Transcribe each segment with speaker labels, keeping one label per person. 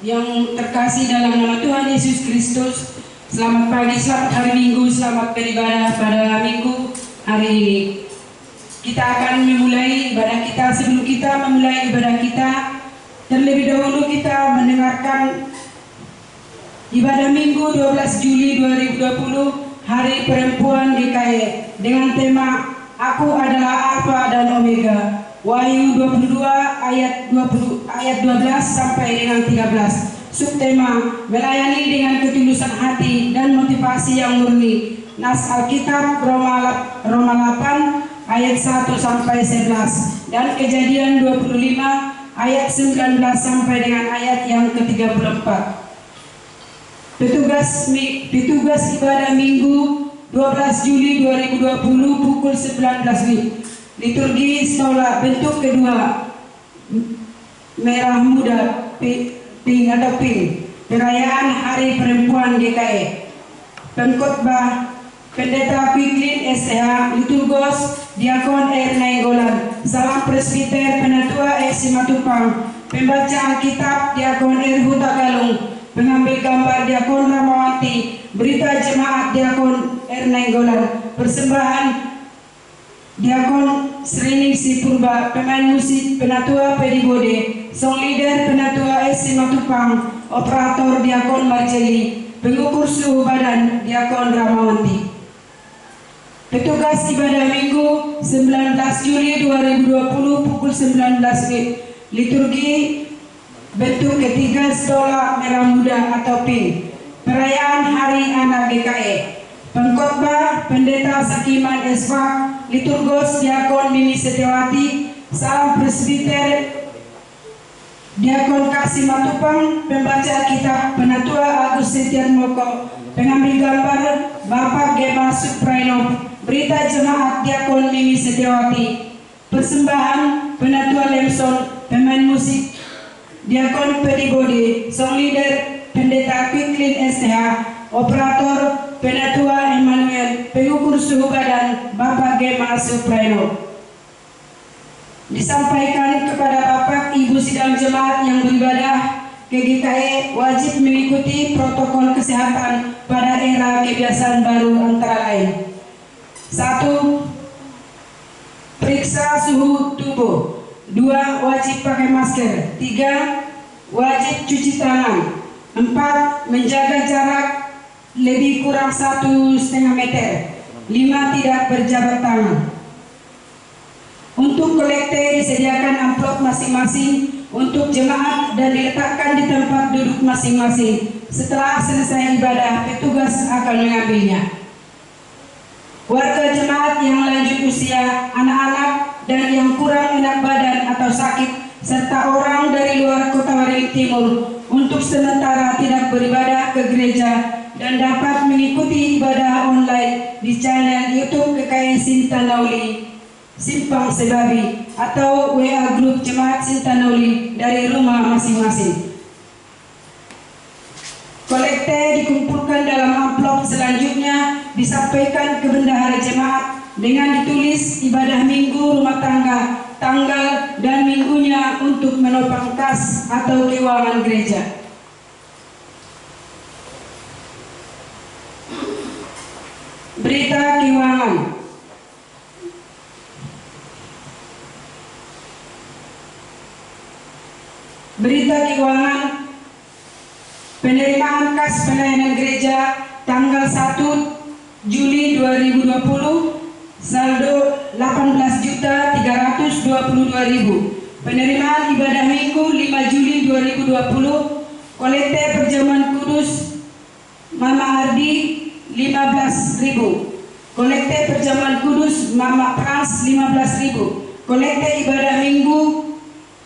Speaker 1: Yang terkasih dalam nama Tuhan Yesus Kristus, selamat pagi, selamat hari Minggu, selamat beribadah pada Minggu hari ini. Kita akan memulai ibadah kita. Sebelum kita memulai ibadah kita, terlebih dahulu kita mendengarkan ibadah Minggu 12 Juli 2020, Hari Perempuan GKI, dengan tema Aku adalah Alfa dan Omega. Wahyu 22 ayat 12 sampai dengan 13. Subtema melayani dengan ketulusan hati dan motivasi yang murni. Nas Alkitab Roma 8 ayat 1 sampai 11 dan Kejadian 25 ayat 19 sampai dengan ayat yang ke-34. Petugas ibadah Minggu 12 Juli 2020 pukul 19 WIB. Liturgi Sola bentuk kedua, merah muda, pink atau pink. Perayaan Hari Perempuan GKI. Pengkhotbah Pendeta Quiglin SH, Liturgos Diakon Nainggolan, Salam Presbiter Penatua Simatupang, Pembaca Alkitab Diakon Huta Galung, Pengambil gambar Diakon Ramawanti, Berita Jemaat Diakon Nainggolan, Persembahan Diakon Sriningsi Purba, pemain musik Penatua Pedibode, song leader Penatua Simatupang, operator Diakon Marjeli, pengukur suhu badan Diakon Ramawanti. Petugas ibadah Minggu 19 Juli 2020 pukul 19 WIB. Liturgi bentuk ketiga Stola merah muda atau pink. Perayaan Hari Anak GKI. Pengkhotbah Pendeta Sakiman Esfak, Liturgos Diakon Mimi Setiawati, Salam Presbiter Diakon Kasih Matupang, Pembaca Kitab Penatua Agus Setian Moko, Pengambil gambar Bapak Gema Supraino, Berita Jemaat Diakon Mimi Setiawati, Persembahan Penatua Lemson, pemain musik Diakon Pedibode, song leader Pendeta Quiglin SH, operator Penatua Emmanuel, pengukur suhu badan Bapak Gema Supraino. Disampaikan kepada Bapak Ibu sidang jemaat yang beribadah ke GKI wajib mengikuti protokol kesehatan pada era kebiasaan baru antara lain. 1. Periksa suhu tubuh. 2. Wajib pakai masker. 3. Wajib cuci tangan. 4. Menjaga jarak lebih kurang 1,5 meter. 5. Tidak berjabat tangan. Untuk kolekte disediakan amplop masing-masing untuk jemaat dan diletakkan di tempat duduk masing-masing. Setelah selesai ibadah, petugas akan mengambilnya. Warga jemaat yang lanjut usia, anak-anak, dan yang kurang enak badan atau sakit, serta orang dari luar Kota Waringin Timur untuk sementara tidak beribadah ke gereja dan dapat mengikuti ibadah online di channel YouTube GKI Sintanauli Simpang Sebabi atau WA Grup Jemaat Sintanauli dari rumah masing-masing. Kolekte dikumpulkan dalam amplop, selanjutnya disampaikan ke bendahara jemaat dengan ditulis ibadah Minggu rumah tangga, tanggal dan minggunya untuk menopang kas atau keuangan gereja. Berita keuangan. Berita keuangan penerimaan kas pelayanan gereja tanggal 1 Juli 2020, saldo 18.322.000. Penerimaan ibadah Minggu 5 Juli 2020, kolekte perjamuan kudus Mama Ardi 15.000, kolekte perjamuan kudus Mama Pras 15.000, kolekte ibadah Minggu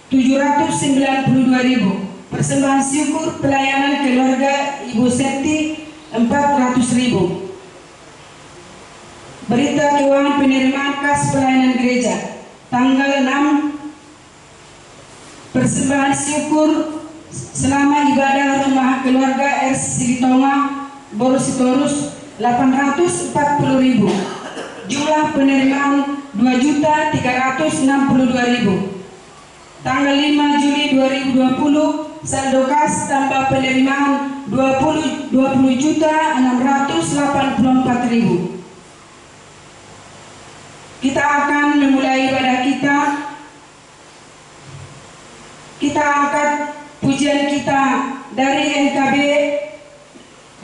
Speaker 1: 792.000, persembahan syukur pelayanan keluarga Ibu Septi 400.000. Berita keuangan penerimaan kas pelayanan gereja tanggal 6, persembahan syukur selama ibadah rumah keluarga S. Silitonga Borositorus 840.000. Jumlah penerimaan 2.362.000. Tanggal 5 Juli 2020, saldo kas tambah penerimaan 20.684.000. Kita akan memulai ibadah kita. Kita angkat pujian kita dari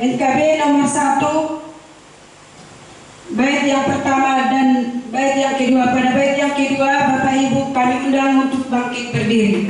Speaker 1: NKB nomor 1, bait yang pertama dan bait yang kedua. Pada bait yang kedua, Bapak Ibu kami undang untuk bangkit berdiri.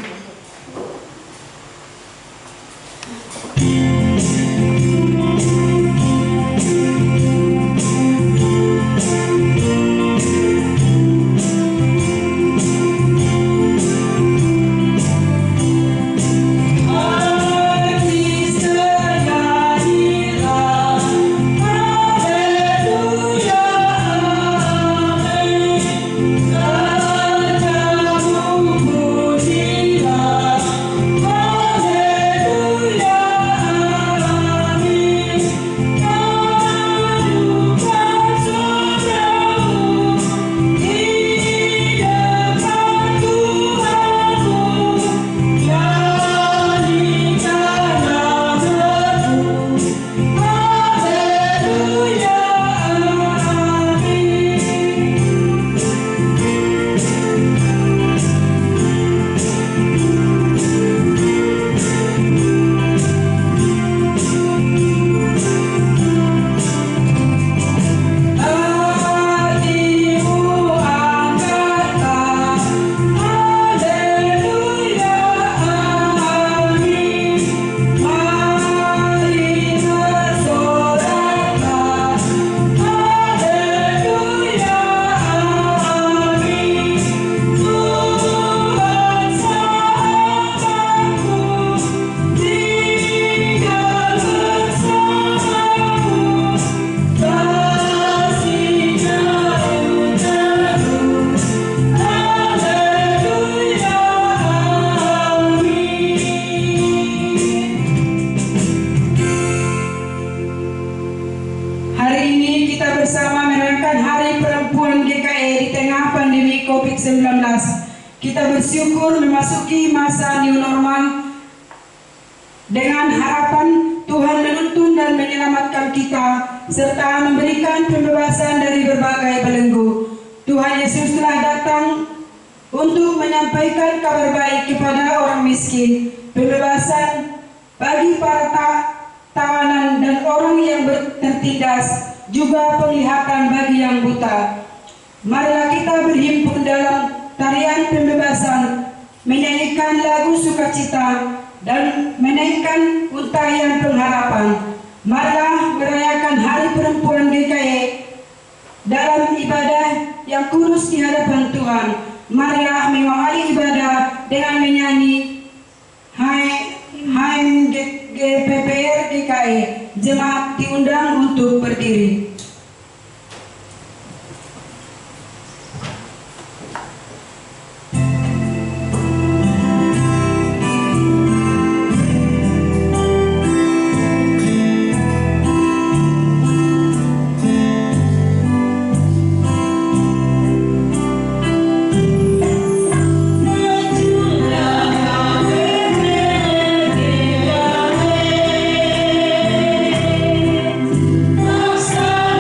Speaker 1: COVID-19. Kita bersyukur memasuki masa new normal dengan harapan Tuhan menuntun dan menyelamatkan kita serta memberikan pembebasan dari berbagai belenggu. Tuhan Yesus telah datang untuk menyampaikan kabar baik kepada orang miskin, pembebasan bagi para tawanan dan orang yang tertindas, juga penglihatan bagi yang buta. Marilah kita berhimpun dalam tarian pembebasan, menyanyikan lagu sukacita dan menaikkan untayan pengharapan. Marilah merayakan Hari Perempuan GKI dalam ibadah yang kudus di hadapan Tuhan. Marilah mengawali ibadah dengan menyanyi HMGPPR GKI. Jemaat diundang untuk berdiri.
Speaker 2: Stop.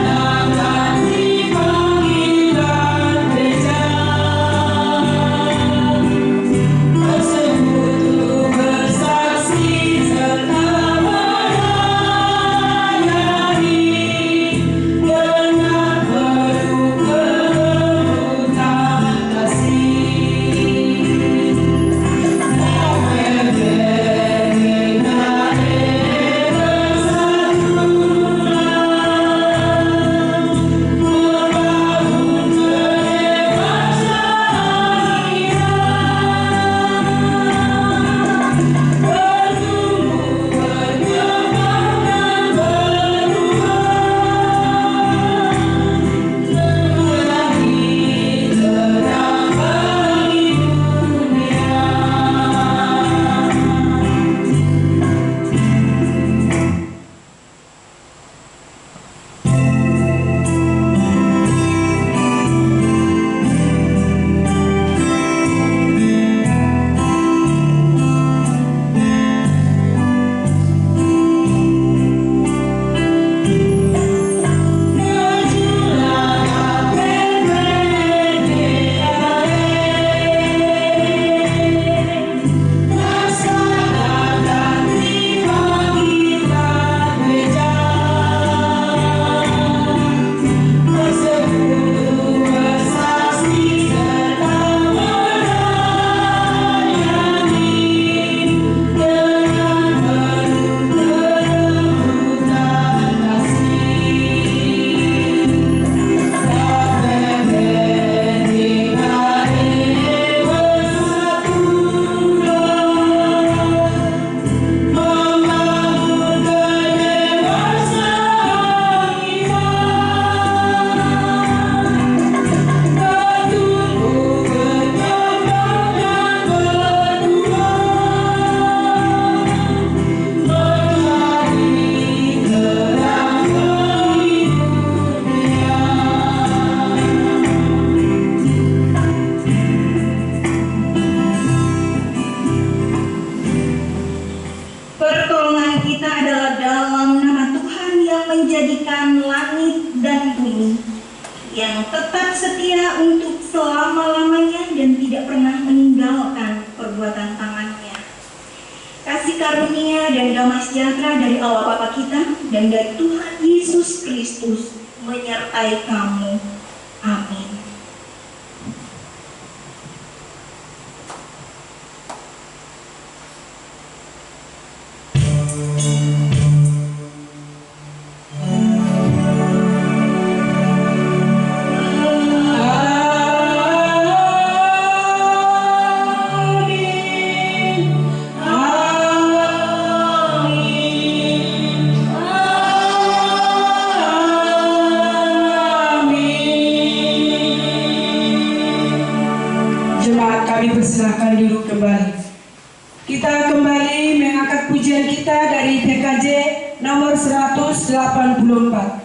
Speaker 2: Pertolongan kita adalah dalam nama Tuhan yang menjadikan langit dan bumi, yang tetap setia untuk selama-lamanya dan tidak pernah meninggalkan perbuatan tangannya. Kasih karunia dan damai sejahtera dari Allah Bapa kita dan dari Tuhan Yesus Kristus menyertai kamu. Amin.
Speaker 1: Silakan duduk kembali. Kita kembali mengangkat pujian kita dari PKJ nomor 184.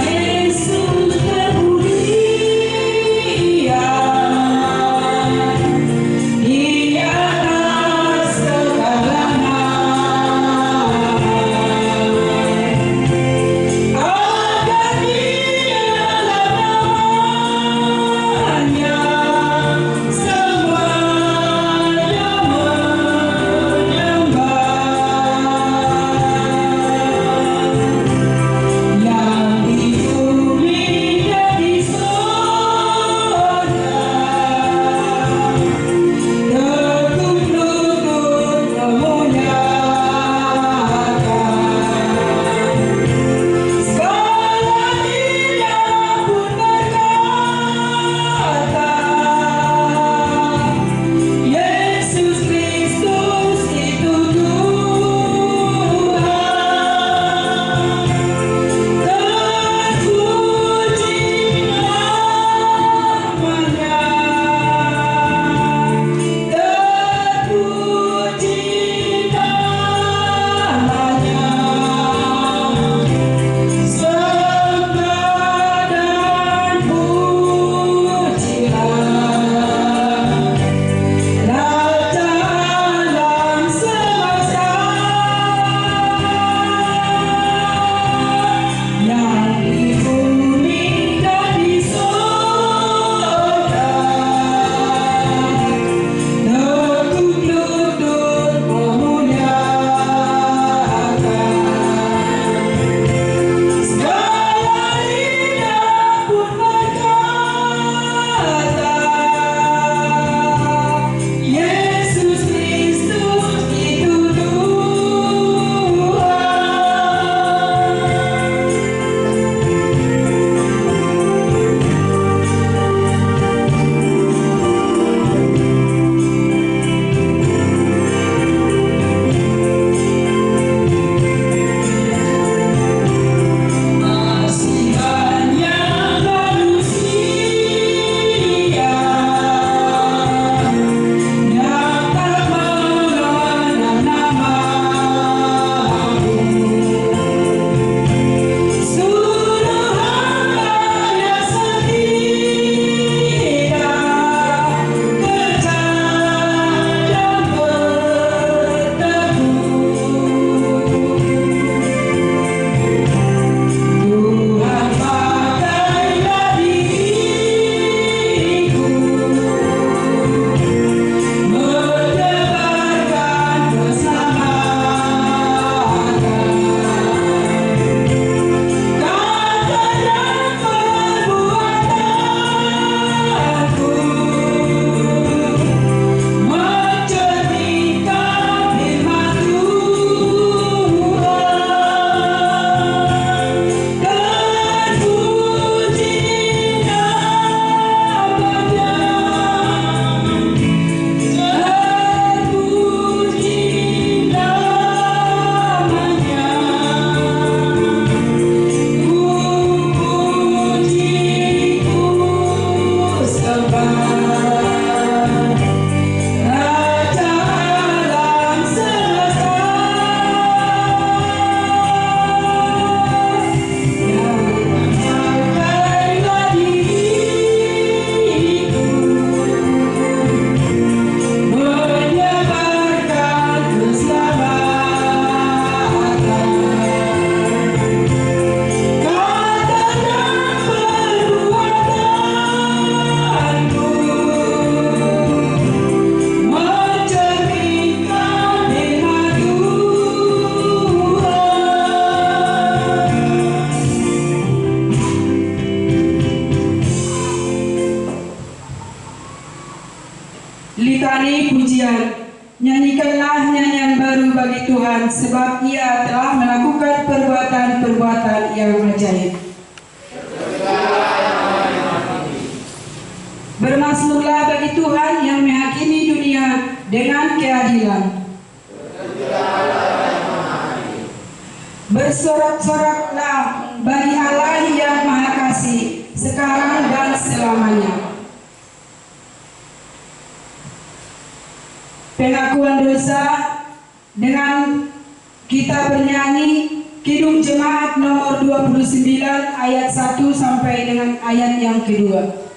Speaker 3: Yesus terpuji,
Speaker 1: sertani pujian. Nyanyikanlah nyanyian baru bagi Tuhan, sebab Ia telah melakukan perbuatan-perbuatan yang ajaib. Bermasmurlah bagi Tuhan yang menghakimi dunia dengan keadilan. Bersorak-soraklah bagi Allah yang Maha Kasih, sekarang dan selamanya. Pengakuan dosa dengan kita bernyanyi Kidung Jemaat nomor 29 ayat 1 sampai dengan ayat yang kedua.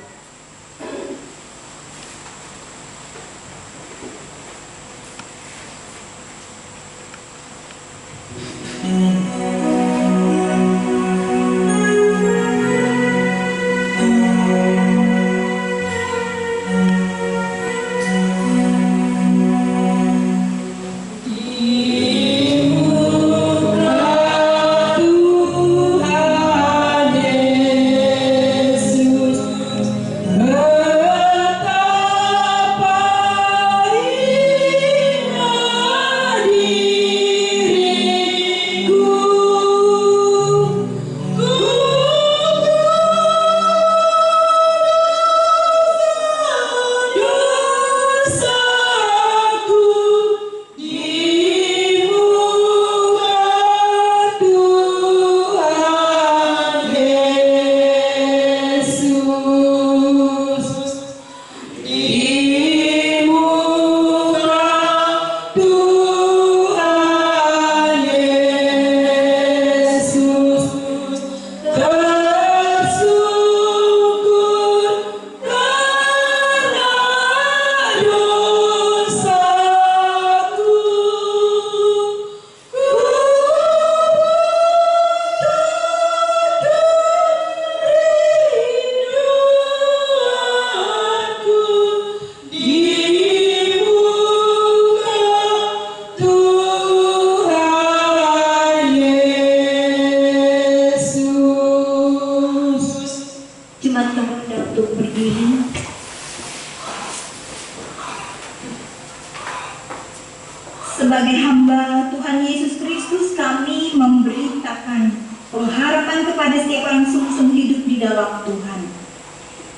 Speaker 2: Sebagai hamba Tuhan Yesus Kristus, kami memberitakan pengharapan kepada setiap orang sungsung hidup di dalam Tuhan.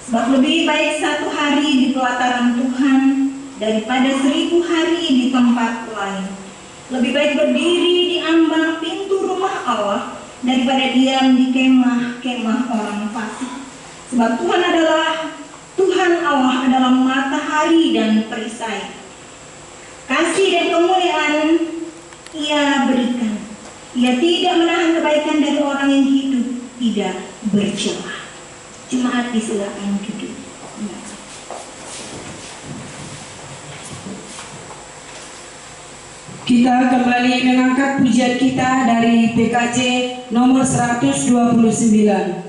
Speaker 2: Sebab lebih baik satu hari di pelataran Tuhan daripada 1000 hari di tempat lain. Lebih baik berdiri di ambang pintu rumah Allah daripada diam di kemah-kemah orang fasik. Sebab Tuhan Allah adalah matahari dan perisai. Kasih dan kemuliaan Ia berikan. Ia tidak menahan kebaikan dari orang yang hidup tidak bercelah. Jemaat disilakan duduk.
Speaker 1: Kita kembali mengangkat pujian kita dari PKJ nomor 129.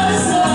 Speaker 3: Rasa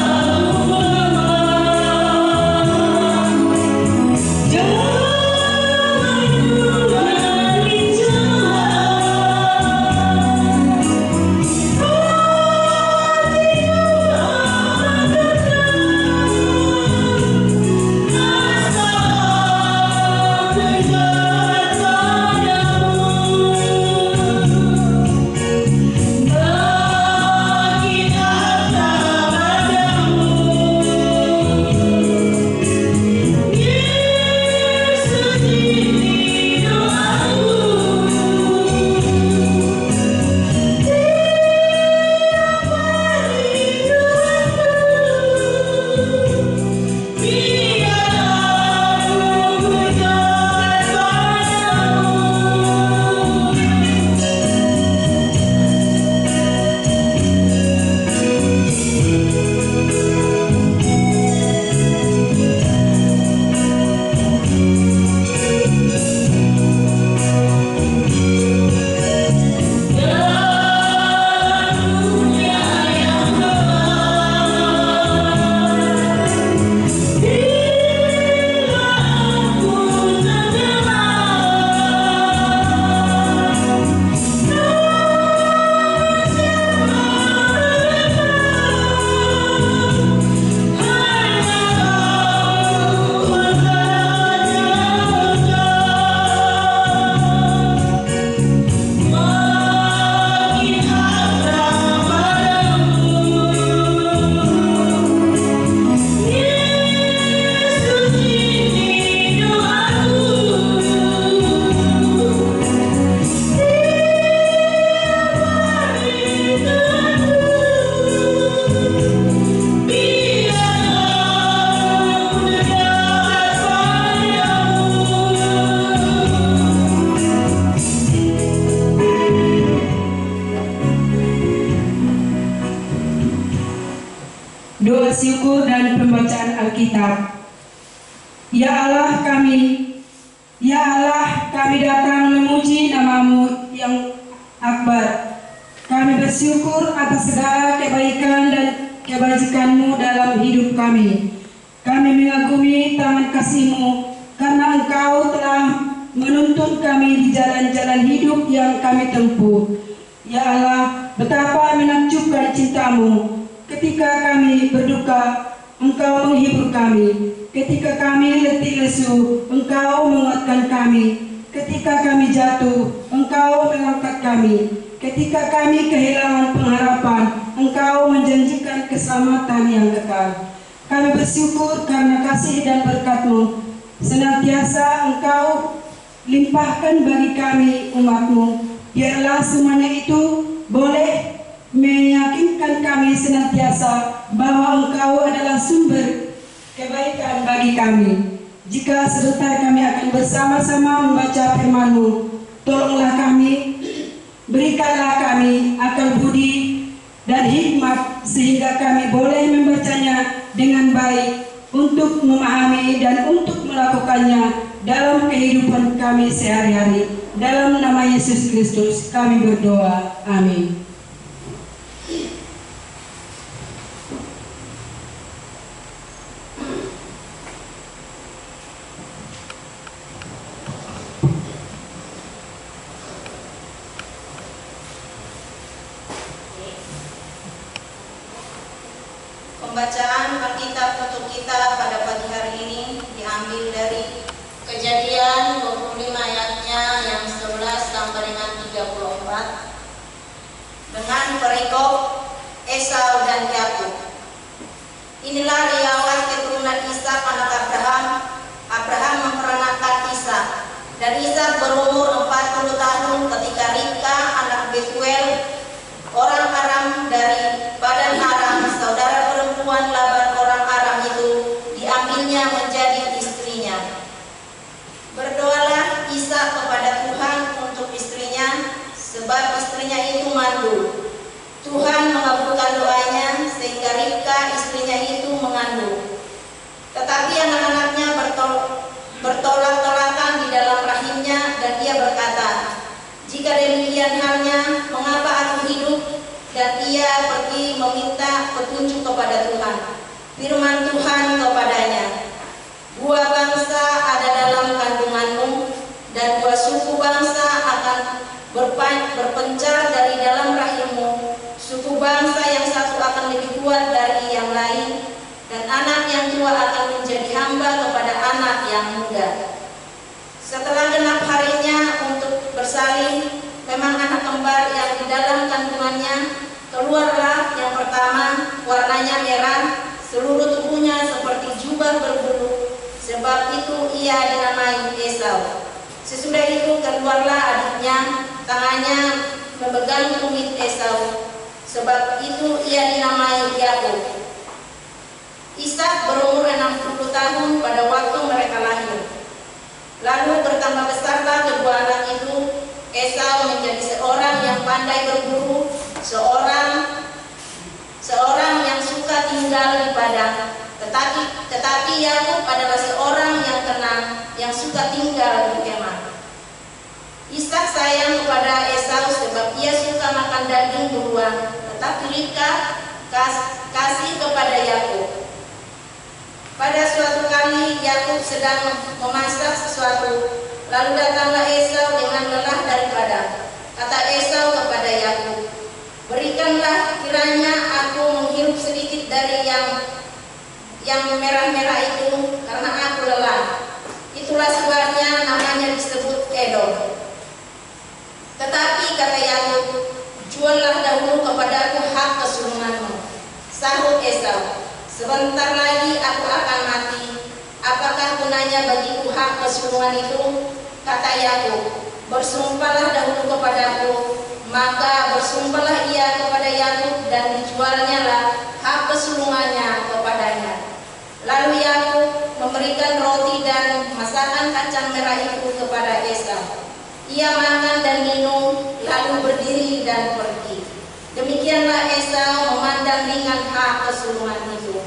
Speaker 1: bersyukur dan pembacaan Alkitab. Ya Allah kami datang memuji nama-Mu yang akbar. Kami bersyukur atas segala kebaikan dan kebajikan-Mu dalam hidup kami. Kami mengagumi tangan kasih-Mu karena Engkau telah menuntun kami di jalan-jalan hidup yang kami tempuh. Ya Allah, betapa menakjubkan cinta-Mu. Ketika kami berduka, Engkau menghibur kami. Ketika kami letih lesu, Engkau menguatkan kami. Ketika kami jatuh, Engkau mengangkat kami. Ketika kami kehilangan pengharapan, Engkau menjanjikan keselamatan yang kekal. Kami bersyukur karena kasih dan berkat-Mu. Senantiasa Engkau limpahkan bagi kami umat-Mu. Biarlah semuanya itu boleh meyakinkan kami senantiasa bahwa Engkau adalah sumber kebaikan bagi kami. Jika sebentar kami akan bersama-sama membaca firman-Mu, tolonglah kami, berikanlah kami akal budi dan hikmat sehingga kami boleh membacanya dengan baik untuk memahami dan untuk melakukannya dalam kehidupan kami sehari-hari. Dalam nama Yesus Kristus kami berdoa. Amin.
Speaker 3: Pembacaan Alkitab untuk kita pada pagi hari ini diambil dari Kejadian 25 ayatnya yang 11 sampai dengan 34 dengan perikop Esau dan Yakub. Inilah riwayat keturunan Ishak anak Abraham. Abraham memperanakkan Ishak, dan Ishak berumur 40 tahun ketika Ribka anak Betuel orang Aram dari Padan Aram, saudara perempuan Laban orang Aram itu, diambilnya menjadi istrinya. Berdoalah Ishak kepada Tuhan untuk istrinya, sebab istrinya itu mandu. Tuhan mengabulkan doanya sehingga Ribka istrinya itu mengandung. Tetapi anak-anaknya bertolak-tolakan di dalam rahimnya, dan ia berkata, "Jika demikian halnya, mengapa aku hidup?" Dan ia pergi meminta petunjuk kepada Tuhan. Firman Tuhan kepadanya, "Dua bangsa ada dalam kandunganmu, dan dua suku bangsa akan berpencar dari dalam rahimmu. Suku bangsa yang satu akan lebih kuat dari yang lain, dan anak yang tua akan menjadi hamba kepada anak yang muda." Setelah genap harinya untuk bersalin, memang anak kembar yang di dalam kandungannya, keluarlah yang pertama, warnanya merah, seluruh tubuhnya seperti jubah berbulu, sebab itu ia dinamai Esau. Sesudah itu keluarlah adiknya, tangannya memegang tumit Esau, sebab itu ia dinamai Yakub. Ishak berumur 60 tahun pada waktu mereka lahir. Lalu bertambah besarlah kedua anak itu. Esau menjadi seorang yang pandai berburu, seorang yang suka tinggal di padang. Tetapi Yakub adalah seorang yang tenang, yang suka tinggal di kemah. Ishak sayang kepada Esau sebab ia suka makan daging buruan, tetapi Ribka kasih kepada Yakub. Pada suatu kali Yakub sedang memasak sesuatu, lalu datanglah Esau dengan lelah dari padang. Kata Esau kepada Yakub, "Berikanlah kiranya aku menghirup sedikit dari yang merah-merah itu, karena aku lelah." Itulah sebabnya namanya disebut Edom. Tetapi kata Yakub, "Juallah dahulu kepadaku hak kesulunganmu." Sahut Esau, "Sebentar lagi aku akan mati. Apakah gunanya bagiku hak kesulungan itu?" Kata Yakub, "Bersumpahlah dahulu kepadaku." Maka bersumpahlah ia kepada Yakub, dan dijualnya lah hak kesulungannya kepadanya. Lalu Yakub memberikan roti dan masakan kacang merah itu kepada Esau. Ia makan dan minum, lalu berdiri dan pergi. Demikianlah Esau memandang ringan hak kesulungan itu.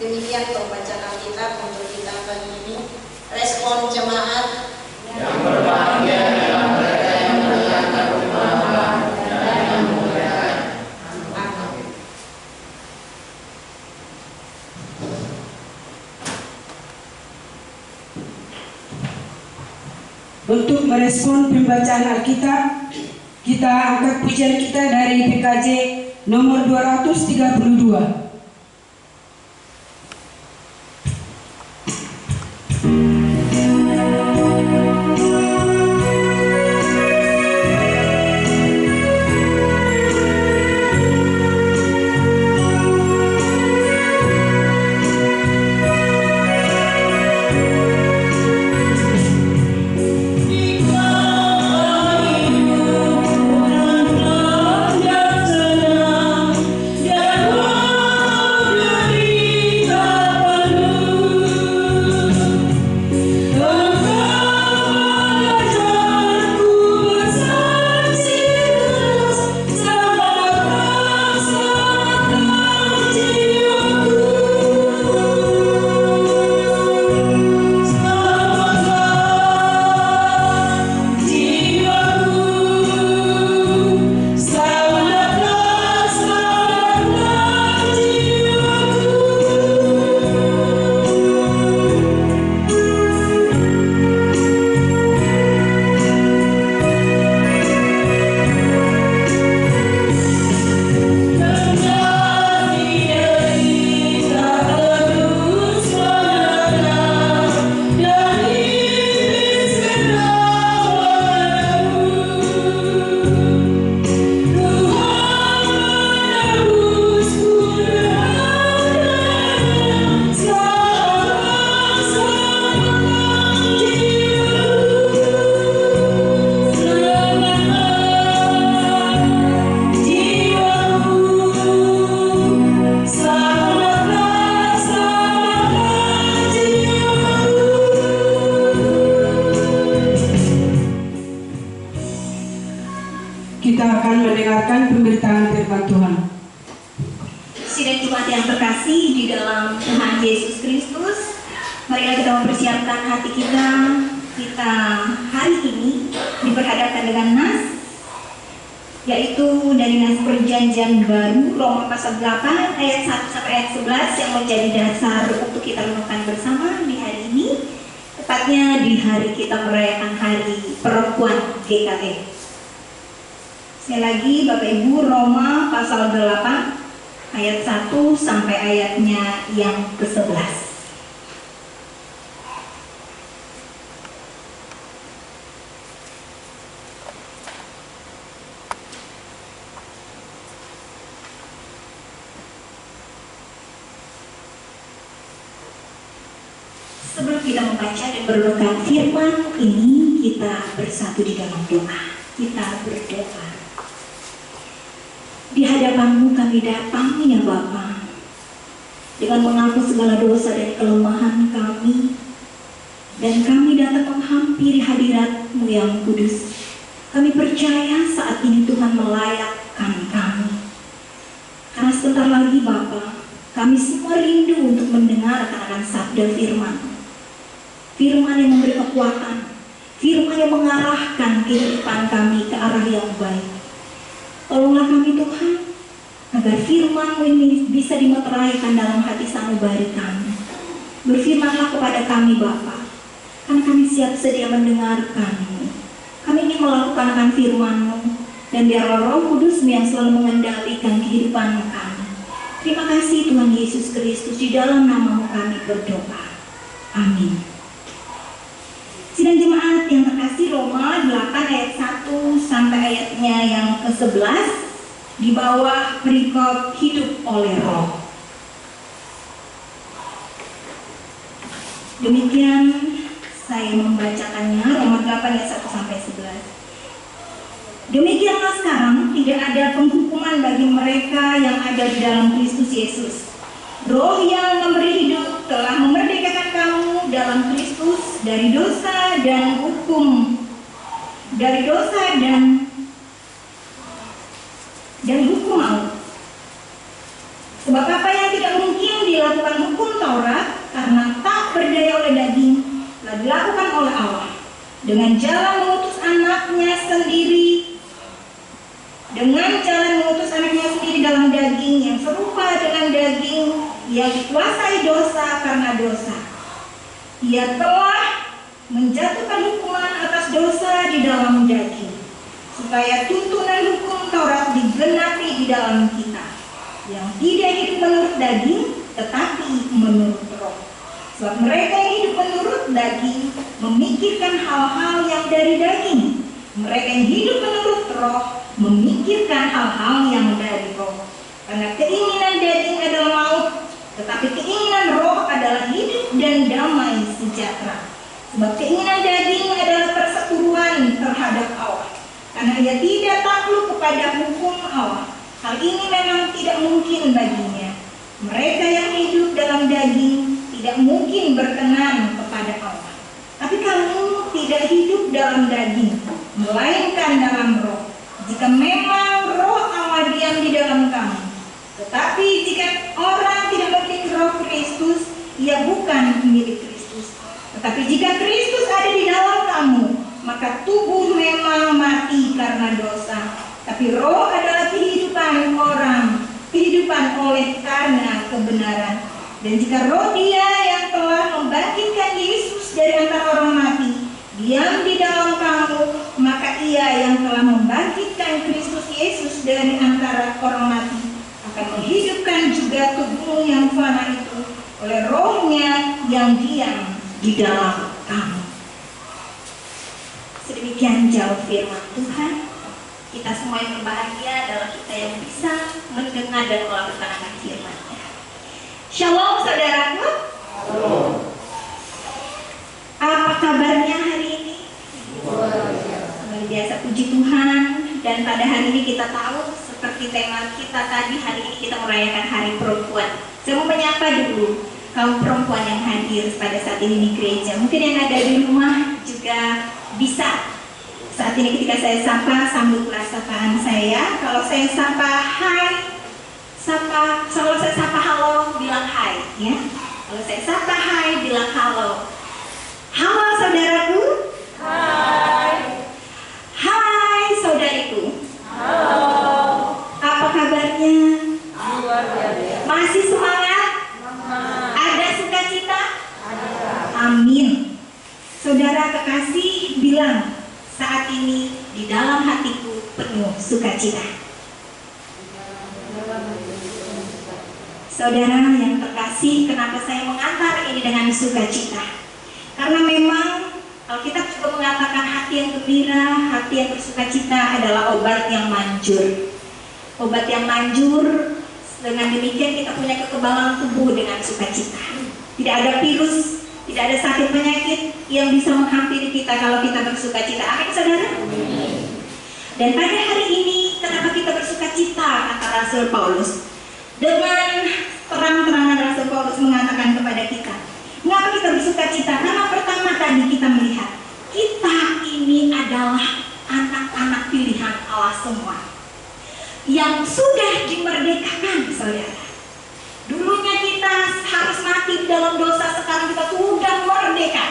Speaker 3: Demikian pembacaan kita untuk kita pagi ini. Respon jemaat
Speaker 4: yang berbahagia adalah mereka yang mendengarkan firman Allah dan yang memuliakan.
Speaker 3: Amin.
Speaker 1: Untuk merespon pembacaan Alkitab, kita angkat pujian kita dari PKJ nomor 232. Kita akan mendengarkan pemberitaan firman Tuhan.
Speaker 2: Sidang Jumat yang terkasih di dalam Tuhan Yesus Kristus, marilah kita mempersiapkan hati kita. Kita hari ini diperhadapkan dengan nas, yaitu dari nas Perjanjian Baru Roma pasal 8 ayat 1 sampai ayat 11 yang menjadi dasar untuk kita renungkan bersama di hari ini, tepatnya di hari kita merayakan Hari Perempuan GKI. Sekali lagi Bapak Ibu, Roma pasal 8 ayat 1 sampai ayatnya yang ke-11. Sebelum kita membaca dan merenungkan firman ini, kita bersatu di dalam doa. Kita berdoa. Di hadapan-Mu kami datang ya Bapa, dengan mengaku segala dosa dan kelemahan kami, dan kami datang menghampiri hadirat-Mu yang kudus. Kami percaya saat ini Tuhan melayakkan kami, karena sebentar lagi Bapa, kami semua rindu untuk mendengar akan sabda firman. Firman yang memberi kekuatan, firman yang mengarahkan kehidupan kami ke arah yang baik. Tolonglah kami Tuhan, agar firman-Mu ini bisa dimeteraikan dalam hati sanubari kami. Berfirmanlah kepada kami Bapa, karena kami siap sedia mendengarkan-Mu. Kami ingin melakukan firman-Mu, dan biarlah Roh Kudus-Mu yang selalu mengendalikan kehidupan kami. Terima kasih Tuhan Yesus Kristus, di dalam nama-Mu kami berdoa. Amin. Sidang jemaat yang terkasih, Roma 8 ayat 1 sampai ayatnya yang ke-11 di bawah perikop hidup oleh Roh. Demikian saya membacakannya, Roma 8 ayat 1 sampai 11. Demikianlah sekarang tidak ada penghukuman bagi mereka yang ada di dalam Kristus Yesus. Roh yang memberi hidup telah memerdekakan kamu dalam Kristus dari dosa dan hukum, dari dosa dan hukum maut. Sebab apa yang tidak mungkin dilakukan hukum dengan jalan mengutus anaknya sendiri, dalam daging yang serupa dengan daging yang dikuasai dosa karena dosa. Ia telah menjatuhkan hukuman atas dosa di dalam daging, supaya tuntunan hukum Taurat digenapi di dalam kita, yang tidak hidup menurut daging, tetapi menurut roh. Sebab mereka yang hidup menurut daging memikirkan hal-hal yang dari daging. Mereka yang hidup menurut roh memikirkan hal-hal yang dari roh. Karena keinginan daging adalah maut, tetapi keinginan roh adalah hidup dan damai sejahtera. Sebab keinginan daging adalah perseteruan terhadap Allah, karena ia tidak takluk kepada hukum Allah. Hal ini memang tidak mungkin baginya. Mereka yang hidup dalam daging tidak mungkin berkenan kepada Allah. Tapi kamu tidak hidup dalam daging, melainkan dalam roh. Jika memang roh Allah diam di dalam kamu. Tetapi jika orang tidak memiliki roh Kristus, ia bukan milik Kristus. Tetapi jika Kristus ada di dalam kamu, maka tubuh memang mati karena dosa, tapi roh adalah kehidupan oleh karena kebenaran. Dan jika roh Dia yang telah membangkitkan Yesus dari antara orang mati diam di dalam kamu, maka Ia yang telah membangkitkan Kristus Yesus dari antara orang mati akan menghidupkan juga tubuhmu yang fana itu oleh rohnya yang diam di dalam kamu. Sedemikian jauh firman Tuhan. Kita semua yang berbahagia adalah kita yang bisa mendengar dan melakukan akan firman-Nya. Shalom saudaraku. Apa kabarnya hari ini? Luar biasa, puji Tuhan. Dan pada hari ini kita tahu seperti tema kita tadi, hari ini kita merayakan Hari Perempuan. Saya mau menyapa dulu kaum perempuan yang hadir pada saat ini di gereja. Mungkin yang ada di rumah juga bisa. Saat ini ketika saya sapa, sambutlah sapaan saya. Kalau saya sapa hai, kalau saya sapa halo, bilang hai, ya. Kalau saya sapa hai, bilang halo. Halo saudaraku. Hai. Hai saudariku. Halo. Apa kabarnya? Luar biasa. Masih semangat? Ada sukacita? Ada. Amin. Saudara kekasih bilang, saat ini di dalam hatiku penuh sukacita. Saudara yang terkasih, kenapa saya mengantar ini dengan sukacita? Karena memang Alkitab juga mengatakan hati yang gembira, hati yang bersukacita adalah obat yang manjur. Obat yang manjur, dengan demikian kita punya kekebalan tubuh dengan sukacita. Tidak ada virus, tidak ada sakit penyakit yang bisa menghampiri kita kalau kita bersukacita. Amin saudara? Dan pada hari ini, kenapa kita bersukacita? Kata Rasul Paulus. Dengan terang-terangan Rasul Paulus mengatakan kepada kita, mengapa kita bersukacita? Karena pertama tadi kita melihat, kita ini adalah anak-anak pilihan Allah semua, yang sudah dimerdekakan saudara. Dulunya kita harus mati di dalam dosa, sekarang kita sudah merdeka.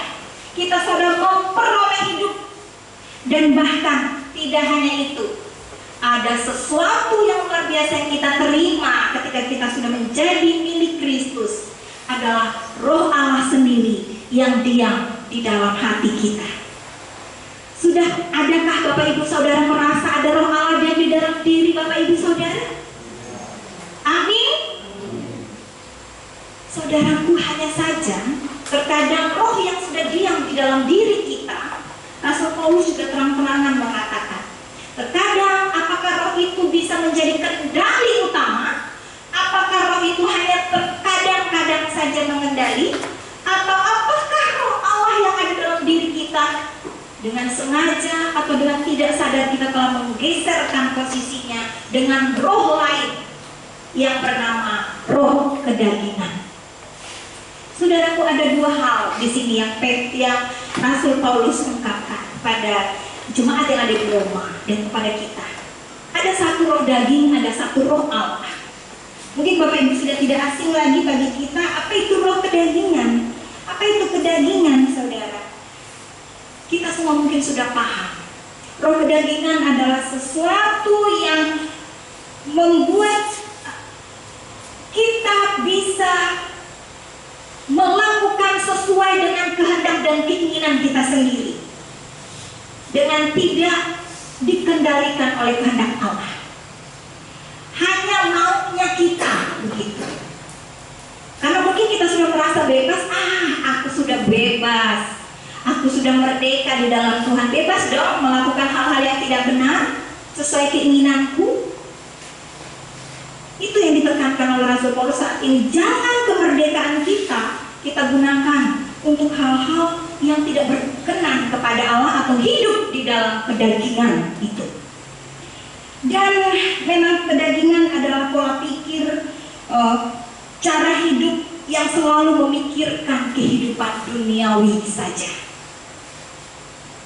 Speaker 2: Kita sudah memperoleh hidup. Dan bahkan tidak hanya itu, ada sesuatu yang luar biasa yang kita terima ketika kita sudah menjadi milik Kristus, adalah roh Allah sendiri yang diam di dalam hati kita. Sudah adakah Bapak Ibu Saudara merasa ada roh Allah diam di dalam diri Bapak Ibu Saudara? Amin. Saudaraku, hanya saja terkadang roh yang sudah diam di dalam diri kita, Rasul Paulus juga terang-terangan mengatakan, terkadang apakah roh itu bisa menjadi kendali utama? Apakah roh itu hanya terkadang-kadang saja mengendali? Atau apakah roh Allah yang ada dalam diri kita dengan sengaja atau dengan tidak sadar kita telah menggeserkan posisinya dengan roh lain yang bernama roh kedagingan? Saudaraku, ada dua hal di sini yang Rasul Paulus ungkapkan pada jemaat yang ada di Roma dan kepada kita. Ada satu roh daging, ada satu roh Allah. Mungkin Bapak Ibu sudah tidak asing lagi bagi kita, apa itu roh kedagingan? Apa itu kedagingan, saudara? Kita semua mungkin sudah paham. Roh kedagingan adalah sesuatu yang membuat kita bisa melakukan sesuai dengan kehendak dan keinginan kita sendiri, dengan tidak dikendalikan oleh kehendak Allah. Hanya maunya kita begitu. Karena mungkin kita sudah merasa bebas, aku sudah bebas, aku sudah merdeka di dalam Tuhan, bebas dong melakukan hal-hal yang tidak benar sesuai keinginanku. Itu yang ditekankan oleh Rasul Paulus saat ini. Jangan kemerdekaan kita gunakan untuk hal-hal yang tidak berkenan kepada Allah atau hidup di dalam kedagingan itu. Dan memang kedagingan adalah pola pikir, cara hidup yang selalu memikirkan kehidupan duniawi saja,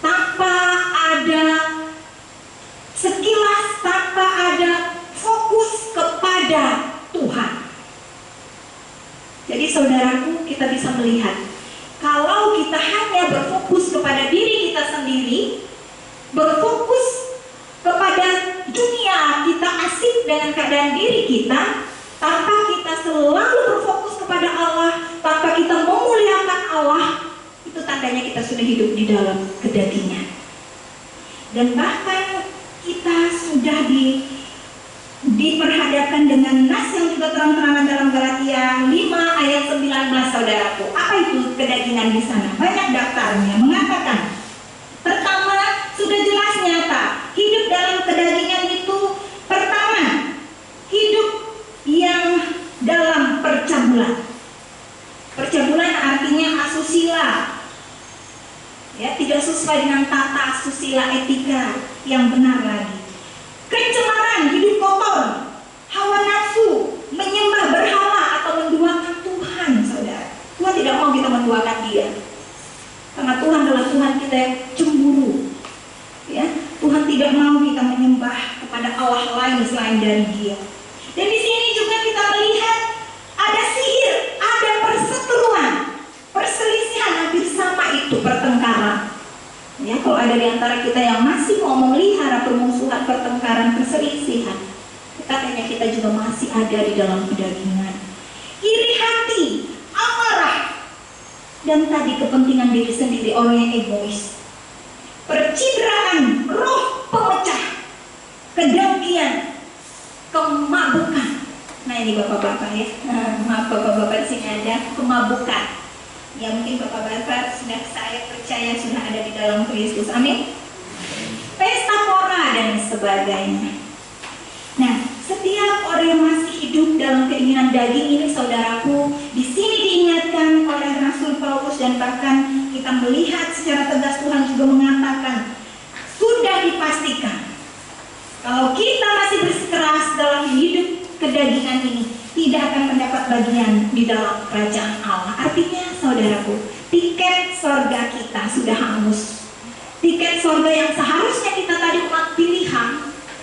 Speaker 2: tanpa ada sekilas, tanpa ada fokus kepada Tuhan. Jadi saudaraku, kita bisa melihat kalau kita hanya berfokus kepada diri kita sendiri, berfokus kepada dunia, kita asik dengan keadaan diri kita, tanpa kita selalu berfokus kepada Allah, tanpa kita memuliakan Allah, itu tandanya kita sudah hidup di dalam kedagingan. Dan bahkan kita sudah diperhadapkan dengan nas yang juga terang-terangan dalam Galatia 5 ayat 19, saudaraku. Apa itu kedagingan di sana? Banyak daftarnya mengatakan, pertama, sudah jelas nyata, hidup dalam kedagingan itu pertama, hidup yang dalam percabulan. Percabulan artinya asusila, ya, tidak sesuai dengan tata asusila etika yang benar lagi. Pencemaran, hidup kotor, hawa nafsu, menyembah berhala atau menduakan Tuhan, saudara. Tuhan tidak mau kita menduakan Dia, karena Tuhan adalah Tuhan kita yang cemburu. Ya, Tuhan tidak mau kita menyembah kepada Allah lain selain dari Dia. Dan di sini juga kita melihat ada sihir, ada perseteruan, perselisihan, hampir sama itu, pertengkaran. Ya, kalau ada di antara kita yang masih mau memelihara permusuhan, pertengkaran, perselisihan, katanya kita juga masih ada di dalam kedagingan. Iri hati, amarah, dan tadi kepentingan diri sendiri, orang yang egois. Percidraan, roh pemecah, kedengkian, kemabukan. Nah ini bapak-bapak ya, maaf bapak-bapak di sini ada kemabukan. Ya mungkin bapak-bapak sudah, saya percaya sudah ada di dalam Kristus. Amin. Pesta pora dan sebagainya. Nah, setiap orang yang masih hidup dalam keinginan daging ini, saudaraku, di sini diingatkan oleh Rasul Paulus, dan bahkan kita melihat secara tegas Tuhan juga mengatakan, sudah dipastikan kalau kita masih bersikeras dalam hidup kedagingan ini, tidak akan mendapat bagian di dalam kerajaan Allah. Artinya, saudaraku, tiket sorga kita sudah hangus. Tiket sorga yang seharusnya kita tadi umat pilihan,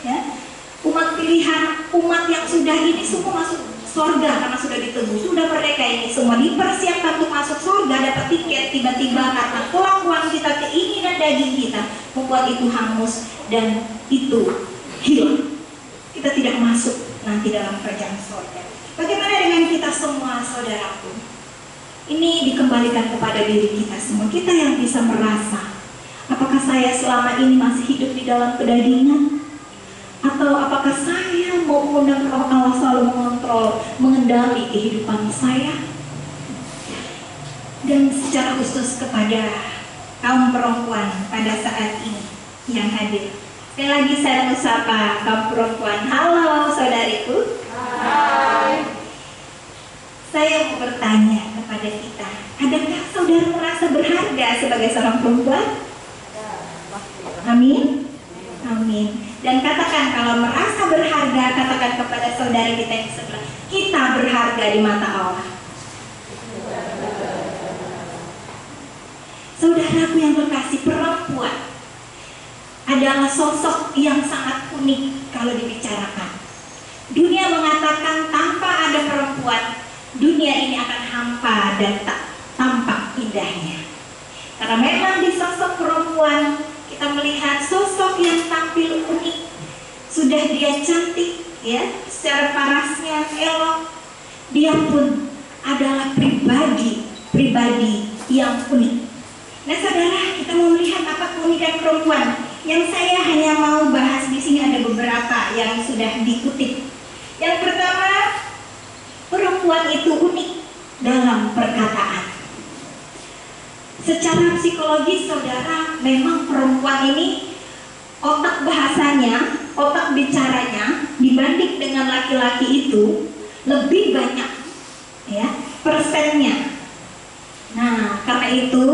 Speaker 2: ya, umat pilihan, umat yang sudah ini semua masuk sorga karena sudah ditebus, sudah merdeka ini semua dipersiapkan untuk masuk sorga, dapat tiket, tiba-tiba karena kelakuan kita, keinginan daging kita membuat itu hangus dan itu hilang. Kita tidak masuk nanti dalam kerajaan sorga. Bagaimana dengan kita semua, saudaraku? Ini dikembalikan kepada diri kita semua. Kita yang bisa merasa, apakah saya selama ini masih hidup di dalam kedagingan? Atau apakah saya mau mengundang Roh Allah selalu mengontrol, mengendali kehidupan saya? Dan secara khusus kepada kaum perempuan pada saat ini yang hadir. Sekali lagi saya sapa kaum perempuan. Halo saudariku. Hai. Saya mau bertanya kepada kita, adakah saudara merasa berharga sebagai seorang perempuan? Amin. Amin. Dan katakan, kalau merasa berharga, katakan kepada saudara kita yang sebelah, kita berharga di mata Allah. Saudaraku yang terkasih, perempuan adalah sosok yang sangat unik kalau dibicarakan. Dunia mengatakan tanpa ada perempuan, dunia ini akan hampa dan tak tampak indahnya. Karena memang di sosok perempuan kita melihat sosok yang tampil unik. Sudah dia cantik ya, secara parasnya elok, dia pun adalah pribadi yang unik. Nah saudara, kita mau melihat apa keunikan perempuan. Yang saya hanya mau bahas di sini ada beberapa yang sudah dikutip. Yang pertama, perempuan itu unik dalam perkataan. Secara psikologis saudara, memang perempuan ini otak bahasanya, otak bicaranya dibanding dengan laki-laki itu lebih banyak ya persennya. Nah karena itu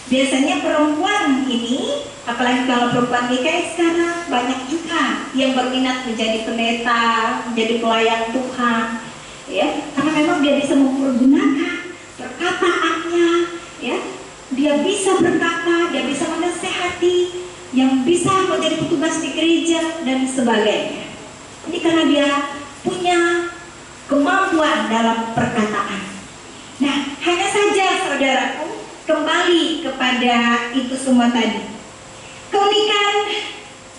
Speaker 2: biasanya perempuan ini, apalagi kalau perempuan DKI sekarang, banyak juga yang berminat menjadi pendeta, menjadi pelayan Tuhan ya, karena memang dia bisa mempergunakan perkataannya ya, dia bisa berkata, dia bisa menasehati, yang bisa menjadi petugas di gereja dan sebagainya. Ini karena dia punya kemampuan dalam perkataan. Nah, hanya saja saudaraku, kembali kepada itu semua tadi. Keunikan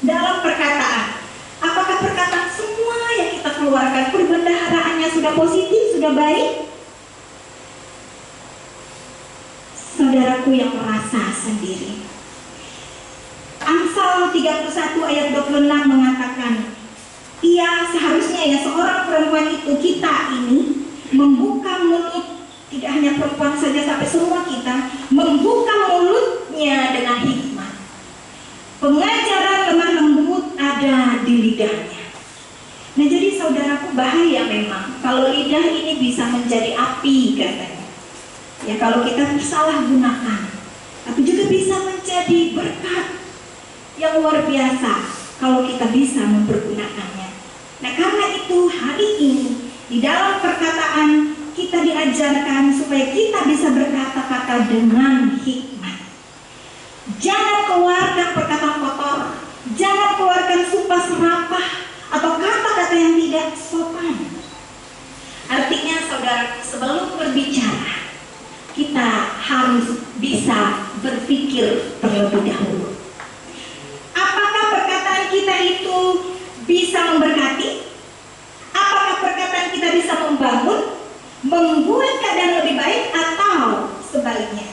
Speaker 2: dalam perkataan. Apakah perkataan semua yang kita keluarkan perbendaharaannya sudah positif, sudah baik? Saudaraku yang merasa sendiri. Amsal 31 ayat 26 mengatakan, seharusnya ya seorang perempuan itu, kita ini membuka mulut, tidak hanya perempuan saja sampai semua kita, membuka mulutnya dengan hikmat. Pengajaran lemah lembut ada di lidahnya. Nah jadi saudaraku, bahaya memang kalau lidah ini bisa menjadi api katanya. Ya kalau kita salah gunakan, tapi juga bisa menjadi berkat yang luar biasa kalau kita bisa mempergunakannya. Nah karena itu hari ini di dalam perkataan kita diajarkan supaya kita bisa berkata-kata dengan hikmat. Jangan keluarkan perkataan kotor, jangan keluarkan sumpah serapah atau kata-kata yang tidak sopan. Artinya saudara, sebelum berbicara kita harus bisa berpikir terlebih dahulu. Apakah perkataan kita itu bisa memberkati? Apakah perkataan kita bisa membangun, membuat keadaan lebih baik, atau sebaliknya?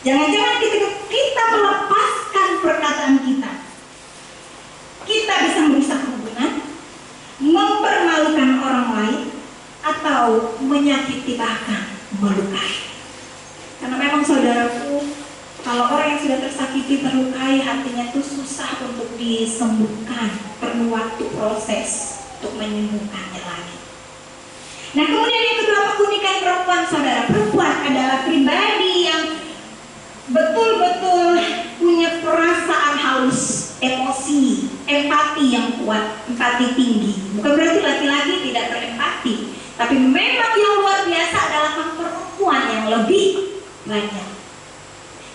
Speaker 2: Jangan-jangan ketika kita melepaskan perkataan kita bisa merusak hubungan, mempermalukan orang lain, atau menyakiti bahkan melukai. Karena memang saudaraku, kalau orang yang sudah tersakiti, terlukai, hatinya itu susah untuk disembuhkan, perlu waktu proses untuk menyembuhkannya lagi. Nah kemudian yang kedua, keunikan perempuan saudara. Perempuan adalah pribadi yang betul-betul punya perasaan halus, emosi, empati yang kuat, empati tinggi. Bukan berarti laki-laki tidak berempati, tapi memang yang luar biasa adalah perempuan yang lebih banyak.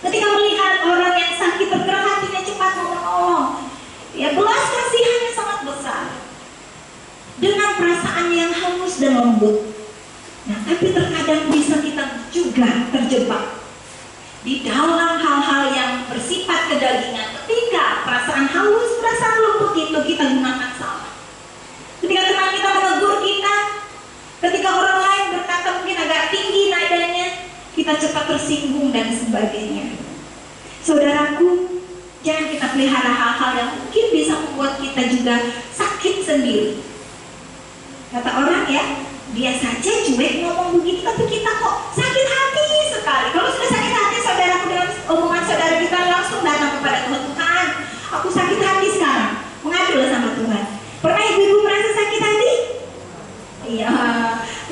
Speaker 2: Ketika melihat orang yang sakit, bergerak hatinya cepat menolong. Ya, belas kasihannya sangat besar. Dengan perasaan yang halus dan lembut. Nah, tapi terkadang bisa kita juga terjebak di dalam hal-hal yang bersifat kedagingan. Ketika perasaan halus, perasaan lembut itu kita gunakan salah. Ketika teman kita menegur kita, ketika orang lain berkata mungkin agak tinggi nadanya, kita cepat tersinggung dan sebagainya. Saudaraku, jangan kita pelihara hal-hal yang mungkin bisa membuat kita juga sakit sendiri. Kata orang ya, dia saja cuek ngomong begitu, tapi kita kok sakit hati sekali. Kalau sudah sakit hati, saudaraku, dengan omongan saudara kita langsung datang kepada Tuhan. Tuhan, aku sakit hati sekarang, mengadulah sama Tuhan. Pernah ibu-ibu merasa sakit hati? Iya,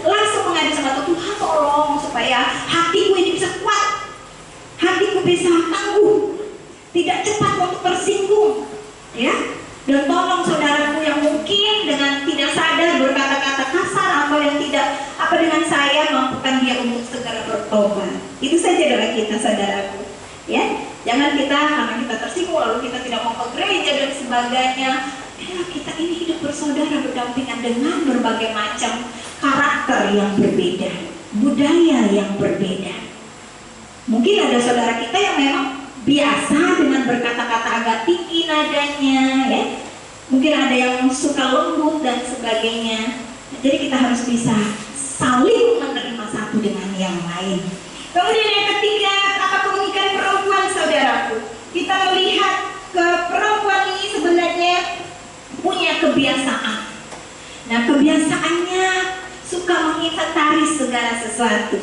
Speaker 2: langsung mengadu sama Tuhan, tolong supaya hatiku ini bisa kuat, hatiku bisa tangguh, tidak cepat untuk tersinggung, ya. Dan tolong saudaraku yang mungkin dengan tidak sadar berkata-kata kasar atau yang tidak dengan saya, mampukan dia untuk segera bertobat. Itu saja doa kita saudaraku, ya. Jangan kita karena kita tersinggung lalu kita tidak mau ke gereja dan sebagainya. Kita ini hidup bersaudara, berdampingan dengan berbagai macam karakter yang berbeda, budaya yang berbeda. Mungkin ada saudara kita yang memang biasa dengan berkata-kata agak tinggi nadanya, ya. Mungkin ada yang suka lembut dan sebagainya. Jadi kita harus bisa saling menerima satu dengan yang lain. Kemudian yang ketiga, apa keunikan perempuan, saudaraku? Kita melihat ke perempuan ini sebenarnya punya kebiasaan. Nah, kebiasaannya suka menginventaris segala sesuatu.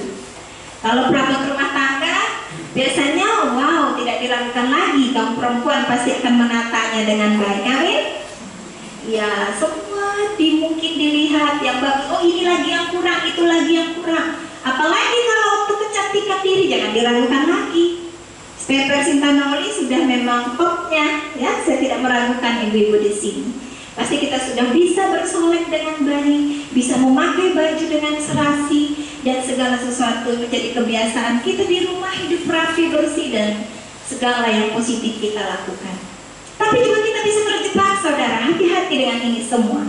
Speaker 2: Kalau perabot rumah tangga, biasanya wow, tidak diragukan lagi, kaum perempuan pasti akan menatanya dengan baik. Amin? Ya, semua mungkin dilihat yang bagus. Oh, ini lagi yang kurang, itu lagi yang kurang. Apalagi kalau untuk kecantikan diri, jangan diragukan lagi. Spare Sintanoli sudah memang topnya, ya. Saya tidak meragukan ibu-ibu di sini. Pasti kita sudah bisa bersolek dengan baik, bisa memakai baju dengan serasi, dan segala sesuatu menjadi kebiasaan kita di rumah, hidup rapi, bersih, dan segala yang positif kita lakukan. Tapi juga kita bisa terjebak, saudara. Hati-hati dengan ini semua,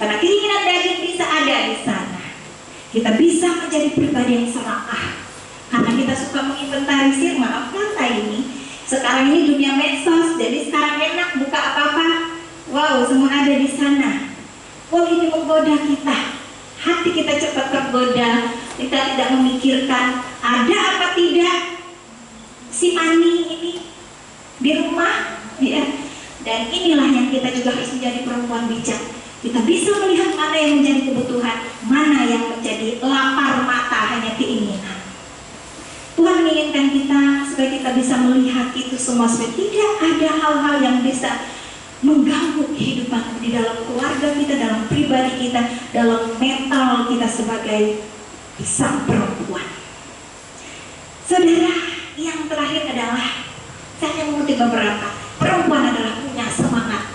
Speaker 2: karena keinginan daging bisa ada di sana. Kita bisa menjadi pribadi yang serakah, karena kita suka menginventarisir. Maaf kata ini, sekarang ini dunia medsos, jadi sekarang enak buka apa-apa. Wow, semua ada di sana. Wow, ini menggoda kita. Hati kita cepat tergoda. Kita tidak memikirkan ada apa tidak si Ani ini di rumah, ya. Dan inilah yang kita juga harus menjadi perempuan bijak. Kita bisa melihat mana yang menjadi kebutuhan, mana yang menjadi lapar mata, hanya keinginan. Tuhan menginginkan kita supaya kita bisa melihat itu semua, supaya tidak ada hal-hal yang bisa mengganggu kehidupan di dalam keluarga kita, dalam pribadi kita, dalam mental kita sebagai sang perempuan. Saudara, yang terakhir adalah, saya hanya mengutip beberapa. Perempuan adalah punya semangat.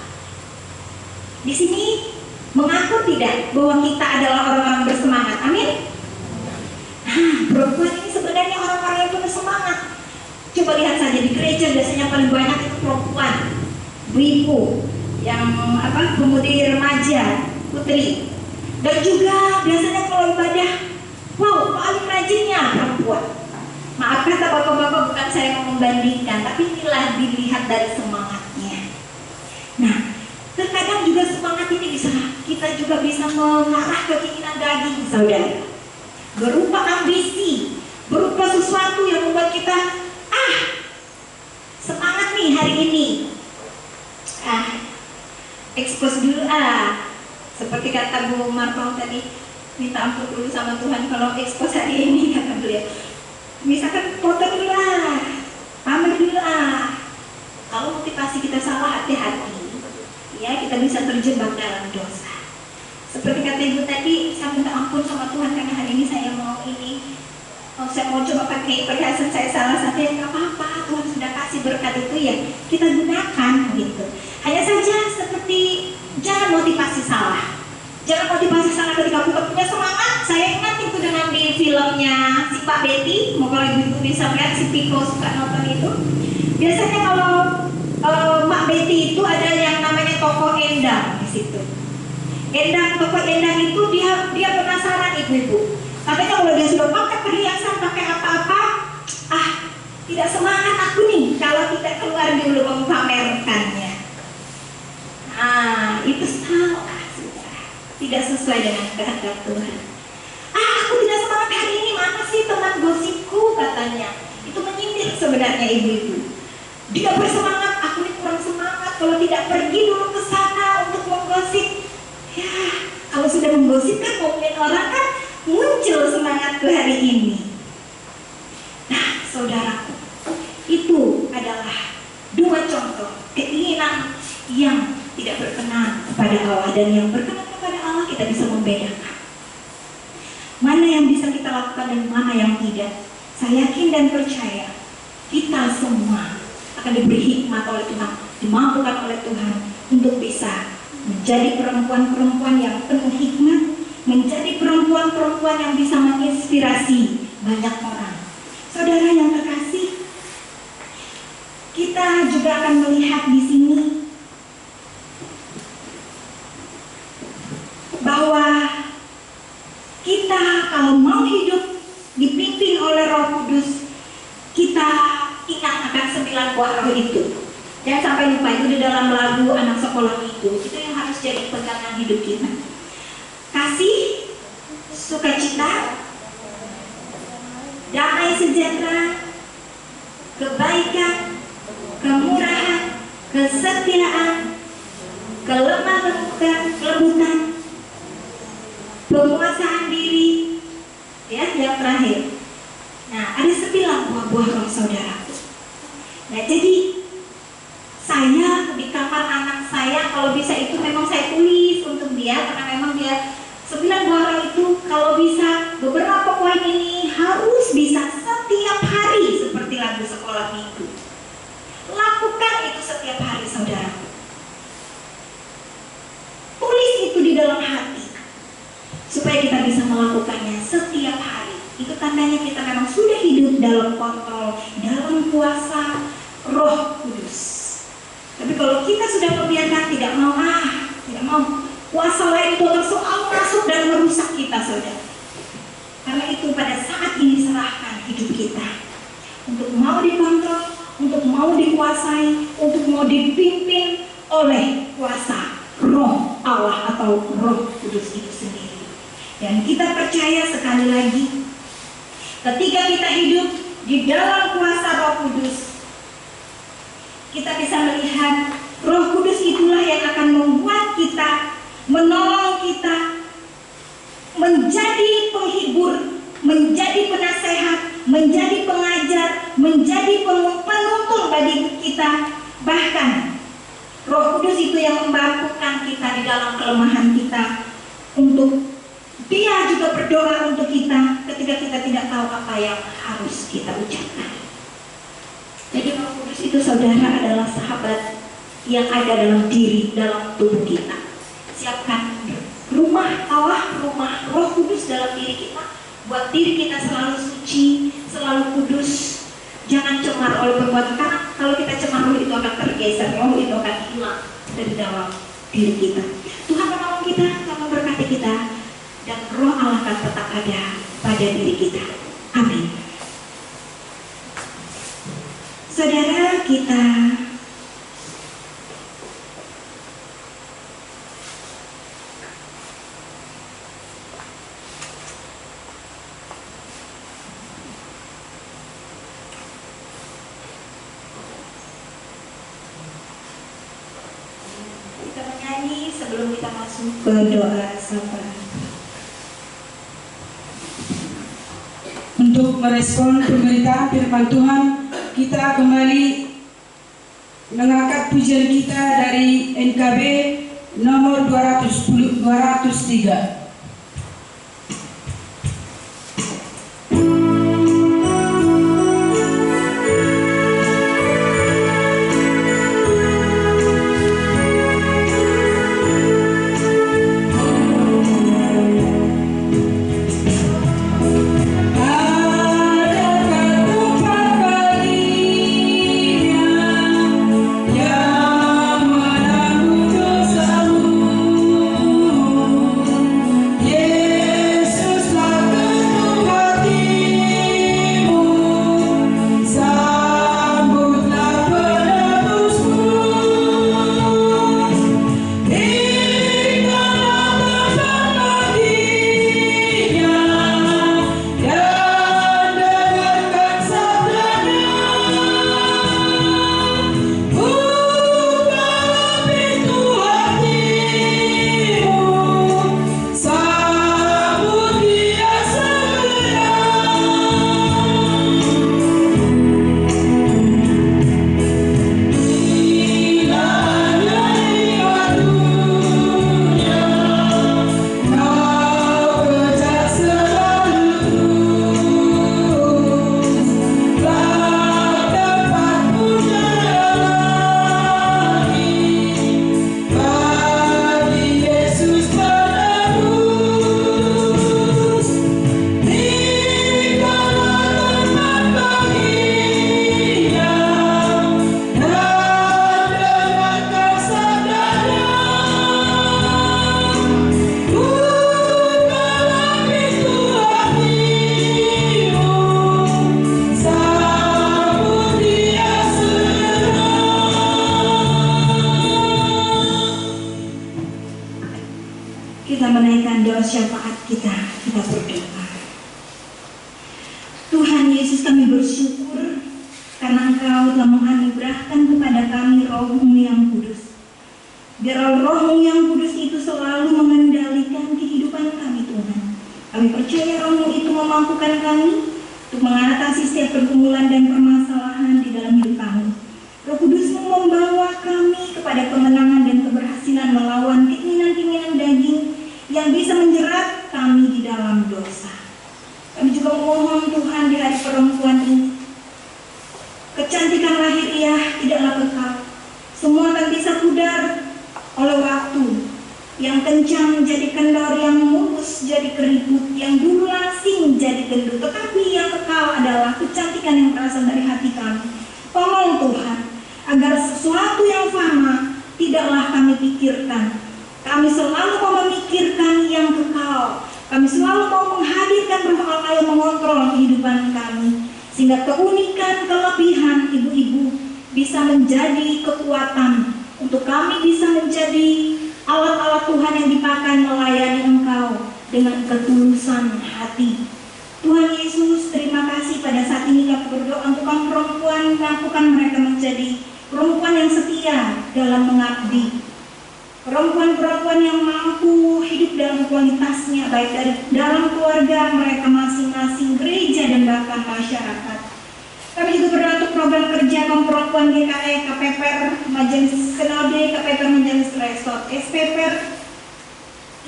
Speaker 2: Di sini mengaku tidak bahwa kita adalah orang-orang bersemangat. Amin. Nah, perempuan ini sebenarnya orang-orang yang punya semangat. Coba lihat saja di gereja, biasanya paling banyak itu perempuan, ibu, yang pemudi remaja, putri. Dan juga biasanya kalau ibadah, wow, paling rajinnya perempuan. Maaf kata bapak-bapak, bukan saya mau membandingkan, tapi inilah dilihat dari semangatnya. Nah, terkadang juga semangat ini kita juga bisa mengarah ke keinginan daging, saudara. Berupa ambisi, berupa sesuatu yang membuat kita semangat nih hari ini. Expose dulu seperti kata Bu Marpong tadi, minta ampun dulu sama Tuhan kalau expose hari ini, kata beliau. Misalkan foto dulu pamer dulu Kalau motivasi kita salah, hati-hati, ya, kita bisa terjebak dalam dosa. Seperti kata ibu tadi, saya minta ampun sama Tuhan karena hari ini saya mau saya mau coba pakai perhiasan saya salah satu, yang nggak apa-apa, Tuhan sudah kasih berkat itu, ya kita gunakan gitu. Hanya saja seperti jangan motivasi salah. Jangan motivasi salah ketika kita punya semangat. Saya ingat itu dengan di filmnya si Pak Betty. Mau kalau ibu bisa lihat, si Piko suka nonton itu. Biasanya kalau Pak Betty itu ada yang namanya toko Endang di situ. Toko Endang itu dia penasaran ibu-ibu. Katanya kalau dia sudah pakai perhiasan, pakai apa-apa, tidak semangat aku nih kalau tidak keluar dulu memamerkannya. Itu salah. Tidak sesuai dengan kehendak Tuhan. Aku tidak semangat hari ini, mana sih teman gosipku, katanya. Itu menyindir sebenarnya ibu-ibu. Dia bersemangat, aku ini kurang semangat kalau tidak pergi dulu ke sana untuk menggosip. Ya, kalau sudah menggosip kan mungkin orang kan muncul semangatku hari ini. Nah, saudaraku, itu adalah dua contoh keinginan yang tidak berkenan kepada Allah dan yang berkenan kepada Allah. Kita bisa membedakan mana yang bisa kita lakukan dan mana yang tidak. Saya yakin dan percaya kita semua akan diberi hikmat oleh Tuhan, dimampukan oleh Tuhan untuk bisa menjadi perempuan-perempuan yang penuh hikmat, menjadi perempuan-perempuan yang bisa menginspirasi banyak orang. Saudara yang terkasih, kita juga akan melihat di sini bahwa kita kalau mau hidup dipimpin oleh Roh Kudus, kita 9 buah roh itu. Jangan sampai lupa, itu di dalam lagu anak sekolah itu yang harus jadi pegangan hidup kita. Kasih, sukacita, damai sejahtera, kebaikan, kemurahan, kesetiaan, kelemah lembutan, penguasaan diri, ya, yang terakhir. Nah, ada 9 buah-buah roh, saudara. Nah, jadi saya di kamar anak saya, kalau bisa itu memang saya tulis untuk dia, karena memang dia 9 buah roh itu kalau bisa beberapa poin ini harus bisa setiap hari seperti lagu sekolah minggu. Lakukan itu setiap hari, saudara. Tulis itu di dalam hati supaya kita bisa melakukannya setiap hari. Itu tandanya kita memang sudah hidup dalam kontrol, dalam kuasa Roh Kudus. Tapi kalau kita sudah membiarkan, tidak mau kuasa lain itu akan selalu masuk dan merusak kita, saudara. Karena itu pada saat ini serahkan hidup kita untuk mau dikontrol, untuk mau dikuasai, untuk mau dipimpin oleh kuasa Roh Allah atau Roh Kudus itu sendiri. Dan kita percaya sekali lagi, ketika kita hidup di dalam kuasa Roh Kudus, kita bisa melihat Roh Kudus itulah yang akan membuat kita, menolong kita, menjadi penghibur, menjadi penasehat, menjadi pengajar, menjadi penuntun bagi kita. Bahkan Roh Kudus itu yang memampukan kita di dalam kelemahan kita, untuk Dia juga berdoa untuk kita ketika kita tidak tahu apa yang harus kita ucapkan. Jadi Roh Kudus itu, saudara, adalah sahabat yang ada dalam diri, dalam tubuh kita. Siapkan rumah Allah, rumah Roh Kudus dalam diri kita, buat diri kita selalu suci, selalu kudus. Jangan cemar oleh perbuatan, karena kalau kita cemar, roh itu akan tergeser, roh itu akan hilang dari dalam diri kita. Tuhan menolong kita, Tuhan memberkati kita, dan Roh Allah akan tetap ada pada diri kita. Amin. Saudara, kita menyanyi sebelum kita masuk ke doa sapa.
Speaker 1: Untuk merespon pemberitaan firman Tuhan, kita kembali mengangkat pujian kita dari NKB nomor 203.
Speaker 4: Yang menanggung dosamu.
Speaker 2: syafaat kita berdoa. Tuhan Yesus, kami bersyukur karena Engkau telah menganugerahkan kepada kami Roh-Mu yang kudus. Biar Roh-Mu yang kudus itu selalu mengendalikan kehidupan kami, Tuhan. Kami percaya Roh-Mu itu memampukan kami untuk mengatasi setiap pergumulan dan permasalahan di dalam hidup kami. Roh Kudus-Mu membawa kami kepada kemenangan dan keberhasilan melawan keinginan-keinginan daging yang bisa menjerat kami di dalam dosa. Kami juga memohon Tuhan di hari perempuan ini, kecantikan lahiriah tidaklah kekal. Semua akan bisa pudar oleh waktu. Yang kencang jadi kendor, yang mulus jadi keriput, yang dulu langsing jadi gendut. Tetapi yang kekal adalah kecantikan yang berasal dari hati kami. Tolong Tuhan, agar sesuatu yang fana tidaklah kami pikirkan. Kami selalu mau memikirkan yang kekal. Kami selalu mau menghadirkan Roh Allah yang mengontrol kehidupan kami, sehingga keunikan, kelebihan ibu-ibu bisa menjadi kekuatan untuk kami bisa menjadi alat-alat Tuhan yang dipakai melayani Engkau dengan ketulusan hati. Tuhan Yesus, terima kasih pada saat ini kami berdoa untuk kaum perempuan, mampukan mereka menjadi perempuan yang setia dalam mengabdi. Perempuan-perempuan yang mampu hidup dalam kualitasnya, baik dari dalam keluarga mereka masing-masing, gereja, dan bahkan masyarakat. Kami juga berdoa untuk program kerja kaum perempuan GKE, KPPR, Majelis Sinode, KPPR, Majelis Resort, SPPR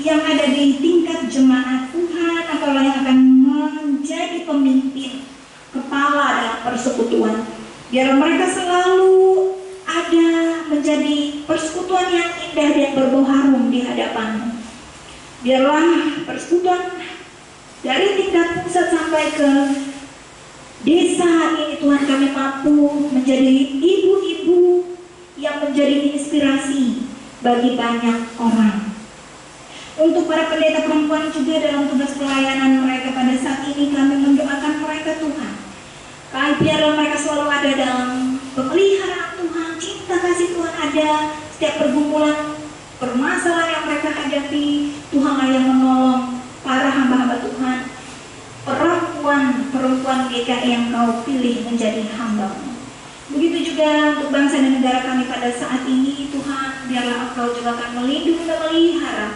Speaker 2: yang ada di tingkat jemaat. Tuhan, Engkaulah yang akan menjadi pemimpin, kepala dalam persekutuan. Biar mereka selalu ada menjadi persekutuan yang indah dan berbau harum di hadapan-Mu. Biarlah persekutuan dari tingkat pusat sampai ke desa ini, Tuhan, kami mampu menjadi ibu-ibu yang menjadi inspirasi bagi banyak orang. Untuk para pendeta perempuan juga dalam tugas pelayanan mereka pada saat ini, kami mendoakan mereka, Tuhan. Biarlah mereka selalu ada dalam pemeliharaan Tuhan, cinta kasih Tuhan ada setiap pergumulan, permasalahan yang mereka hadapi. Tuhanlah yang menolong para hamba-hamba Tuhan, perempuan GKI yang Kau pilih menjadi hamba-Mu. Begitu juga untuk bangsa dan negara kami pada saat ini, Tuhan, biarlah Engkau juga akan melindungi dan melihara.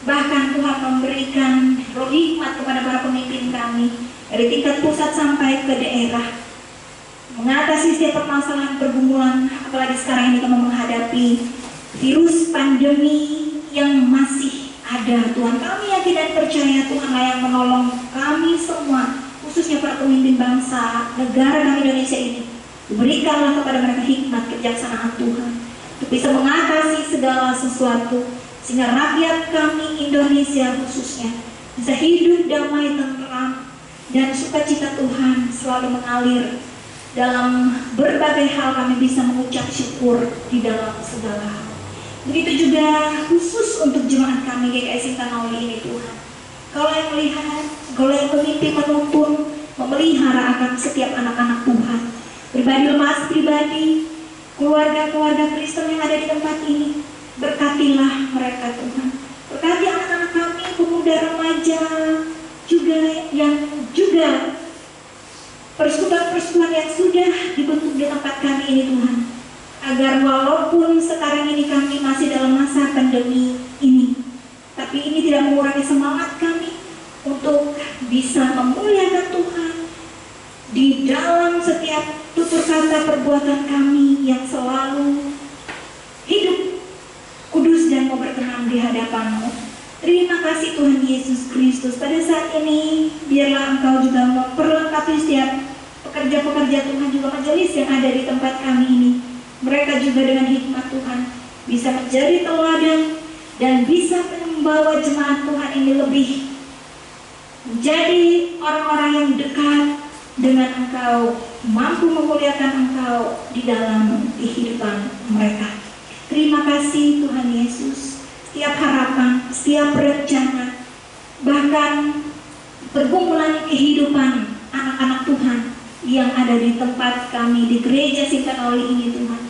Speaker 2: Bahkan Tuhan memberikan roh hikmat kepada para pemimpin kami dari tingkat pusat sampai ke daerah, mengatasi setiap permasalahan pergumulan, apalagi sekarang ini kami menghadapi virus pandemi yang masih ada. Tuhan, kami yakin dan percaya Tuhanlah yang menolong kami semua, khususnya para pemimpin bangsa negara kami Indonesia ini. Berikanlah kepada mereka hikmat kebijaksanaan Tuhan untuk bisa mengatasi segala sesuatu, sehingga rakyat kami Indonesia khususnya bisa hidup damai, tentram, dan sukacita Tuhan selalu mengalir. Dalam berbagai hal kami bisa mengucap syukur di dalam segala hal. Begitu juga khusus untuk jemaat kami GKI Sintanauli ini, Tuhan. Kau yang melihat, Kau yang memimpin, menuntun, memelihara akan setiap anak-anak Tuhan. Pribadi lemas, pribadi, keluarga-keluarga Kristen yang ada di tempat ini. Berkatilah mereka, Tuhan. Berkati anak-anak kami, pemuda remaja, juga yang juga persekutuan-persekutuan yang sudah dibentuk di tempat kami ini, Tuhan. Agar walaupun sekarang ini kami masih dalam masa pandemi ini, tapi ini tidak mengurangi semangat kami untuk bisa memuliakan Tuhan di dalam setiap tutur kata perbuatan kami yang selalu hidup kudus dan mau berkenan di hadapan-Mu. Terima kasih Tuhan Yesus Kristus. Pada saat ini biarlah Engkau juga memperlengkapi setiap pekerja-pekerja Tuhan, juga majelis yang ada di tempat kami ini. Mereka juga dengan hikmat Tuhan bisa menjadi teladan dan bisa membawa jemaat Tuhan ini lebih menjadi orang-orang yang dekat dengan Engkau, mampu memuliakan Engkau di dalam kehidupan mereka. Terima kasih Tuhan Yesus. Setiap harapan, setiap rencana, bahkan pergumulan kehidupan anak-anak Tuhan yang ada di tempat kami di gereja Sintanauli ini, Tuhan,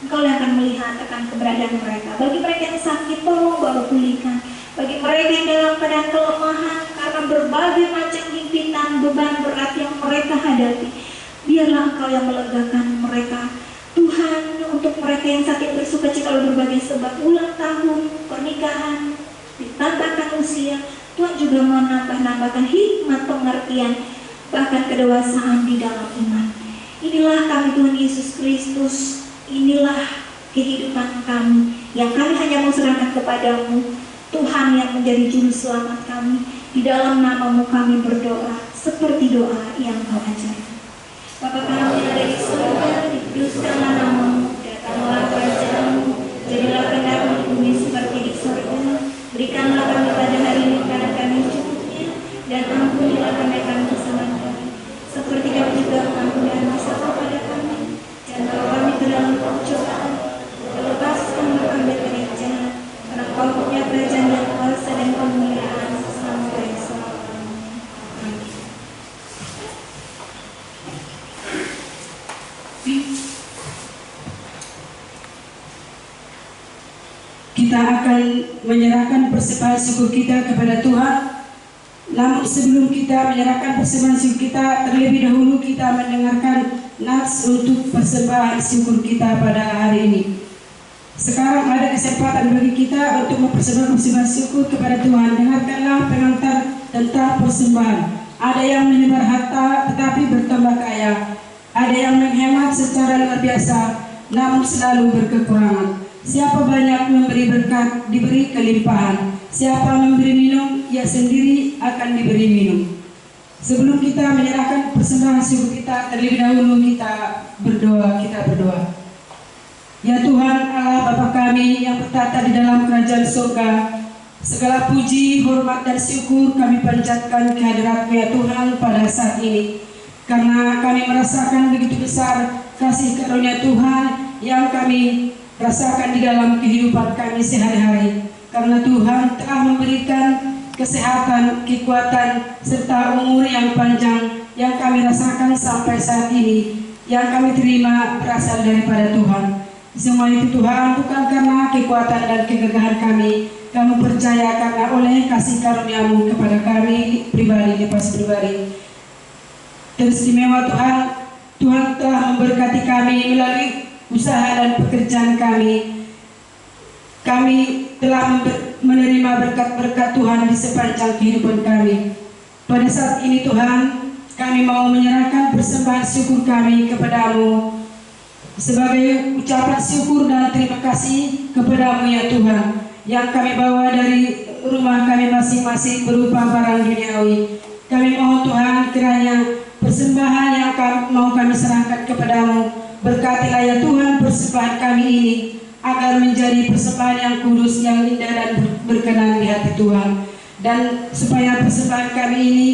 Speaker 2: Engkau yang akan melihat akan keberadaan mereka. Bagi mereka yang sakit, tolong bawa pulihkan. Bagi mereka yang dalam keadaan kelemahan karena berbagai macam himpitan beban berat yang mereka hadapi, biarlah Engkau yang melegakan mereka. Tuhan, untuk mereka yang sakit bersukacita oleh berbagai sebab, ulang tahun, pernikahan, ditambahkan usia, Tuhan juga menambahkan hikmat pengertian, bahkan kedewasaan di dalam iman. Inilah kami Tuhan Yesus Kristus, inilah kehidupan kami yang kami hanya mau serahkan kepadamu, Tuhan yang menjadi juru selamat kami. Di dalam nama-Mu kami berdoa seperti doa yang Kau ajarkan. Bapa kami yang ada di surga, dikuduskanlah nama-Mu, datanglah kerajaan-Mu, jadilah kehendak-Mu di bumi seperti di surga. Berikanlah kami pada hari ini makanan kami cukupnya, dan ampunilah kami kesalahan kami, seperti kami juga mengampuni yang bersalah pada kami. Jangan bawa kami ke dalam pencobaan, lepaskanlah kami dari jahat, karena Kau punya kerajaan dan kuasa dan kemuliaan sampai selamanya.
Speaker 1: Kita akan menyerahkan persembahan syukur kita kepada Tuhan. Namun sebelum kita menyerahkan persembahan syukur kita, terlebih dahulu kita mendengarkan nats untuk persembahan syukur kita pada hari ini. Sekarang ada kesempatan bagi kita untuk mempersembahkan persembahan syukur kepada Tuhan. Dengarkanlah pengantar tentang persembahan. Ada yang menyebar harta tetapi bertambah kaya. Ada yang menghemat secara luar biasa namun selalu berkekurangan. Siapa banyak memberi berkat, diberi kelimpahan. Siapa memberi minum, ia sendiri akan diberi minum. Sebelum kita menyerahkan persembahan syukur kita, terlebih dahulu kita berdoa. Ya Tuhan Allah Bapa kami yang bertata di dalam kerajaan surga, segala puji, hormat dan syukur kami panjatkan kehadirat-Mu ya Tuhan pada saat ini. Karena kami merasakan begitu besar kasih karunia Tuhan yang kami rasakan di dalam kehidupan kami sehari-hari. Karena Tuhan telah memberikan kesehatan, kekuatan, serta umur yang panjang yang kami rasakan sampai saat ini, yang kami terima berasal daripada Tuhan. Semua itu Tuhan bukan karena kekuatan dan kegagahan kami percaya karena oleh kasih karunia-Mu kepada kami pribadi, lepas pribadi. Teristimewa Tuhan telah memberkati kami melalui usaha dan pekerjaan kami. Kami telah menerima berkat-berkat Tuhan di sepanjang kehidupan kami. Pada saat ini Tuhan, kami mau menyerahkan persembahan syukur kami kepada-Mu sebagai ucapan syukur dan terima kasih kepada-Mu ya Tuhan, yang kami bawa dari rumah kami masing-masing berupa barang duniawi. Kami mohon Tuhan kiranya persembahan yang mau kami serahkan kepada-Mu, berkatilah ya Tuhan persembahan kami ini agar menjadi persembahan yang kudus, yang indah dan berkenan di hati Tuhan. Dan supaya persembahan kami ini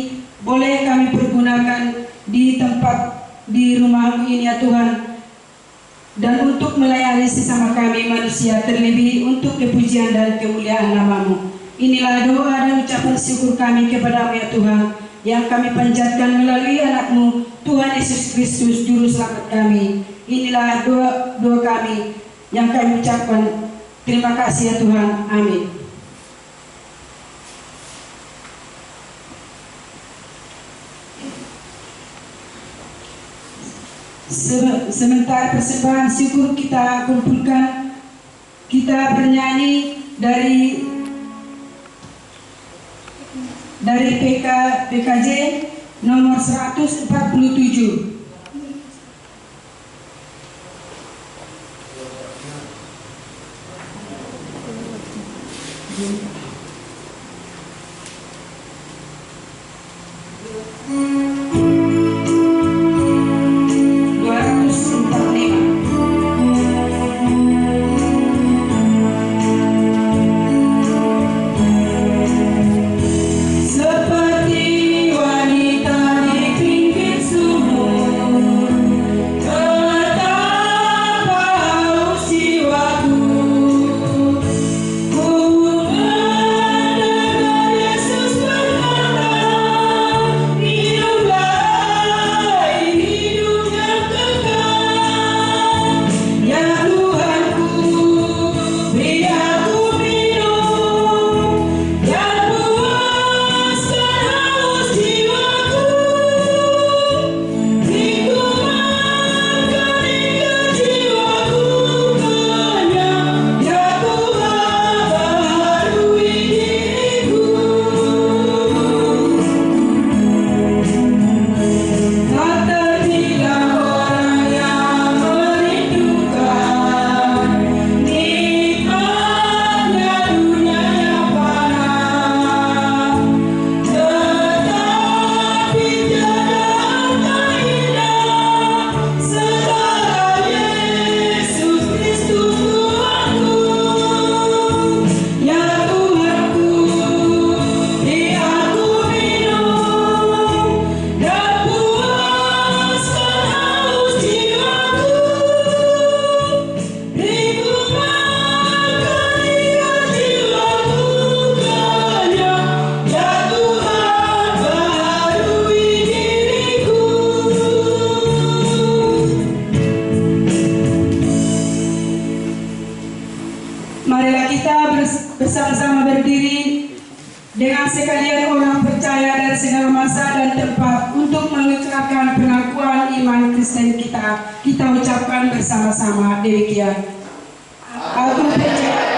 Speaker 1: boleh kami pergunakan di tempat di rumah-Mu ini ya Tuhan, dan untuk melayani sesama kami manusia, terlebih untuk kepujian dan kemuliaan nama-Mu. Inilah doa dan ucapan syukur kami kepada-Mu ya Tuhan, yang kami panjatkan melalui anak-Mu Tuhan Yesus Kristus Juru Selamat kami. Inilah doa kami yang kami ucapkan. Terima kasih ya Tuhan. Amin. Sementara persembahan syukur kita kumpulkan, kita bernyanyi dari PKJ nomor 147.
Speaker 5: Oh
Speaker 1: bersama-sama berdiri dengan sekalian orang percaya dari segala masa dan tempat untuk mengucapkan pengakuan iman Kristen kita. Kita ucapkan bersama-sama demikian. Aku percaya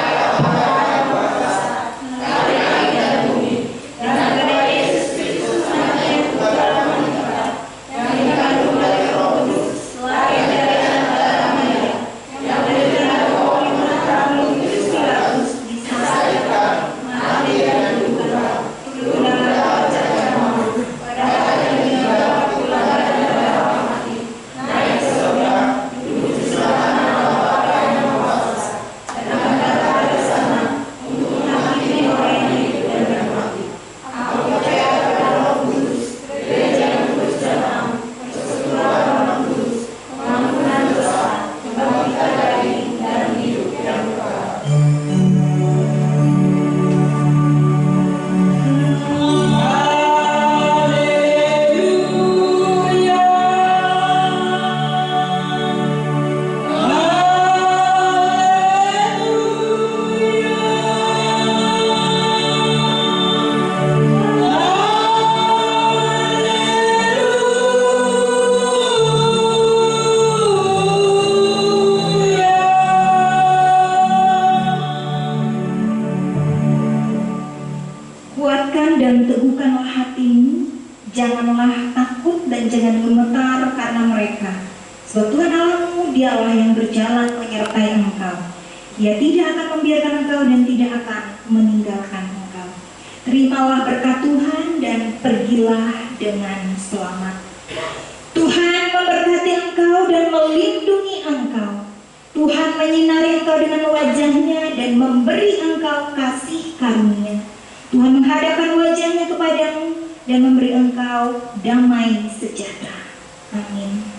Speaker 2: dan teguhkanlah hatimu, janganlah takut dan jangan gemetar karena mereka. Sebab Tuhan Allahmu, Dialah yang berjalan menyertai engkau. Dia tidak akan membiarkan engkau dan tidak akan meninggalkan engkau. Terimalah berkat Tuhan dan pergilah dengan selamat. Tuhan memberkati engkau dan melindungi engkau. Tuhan menyinari engkau dengan wajah-Nya dan memberi engkau kasih karunia. Tuhan menghadapkan wajah-Nya kepadamu dan memberi engkau damai sejahtera. Amin.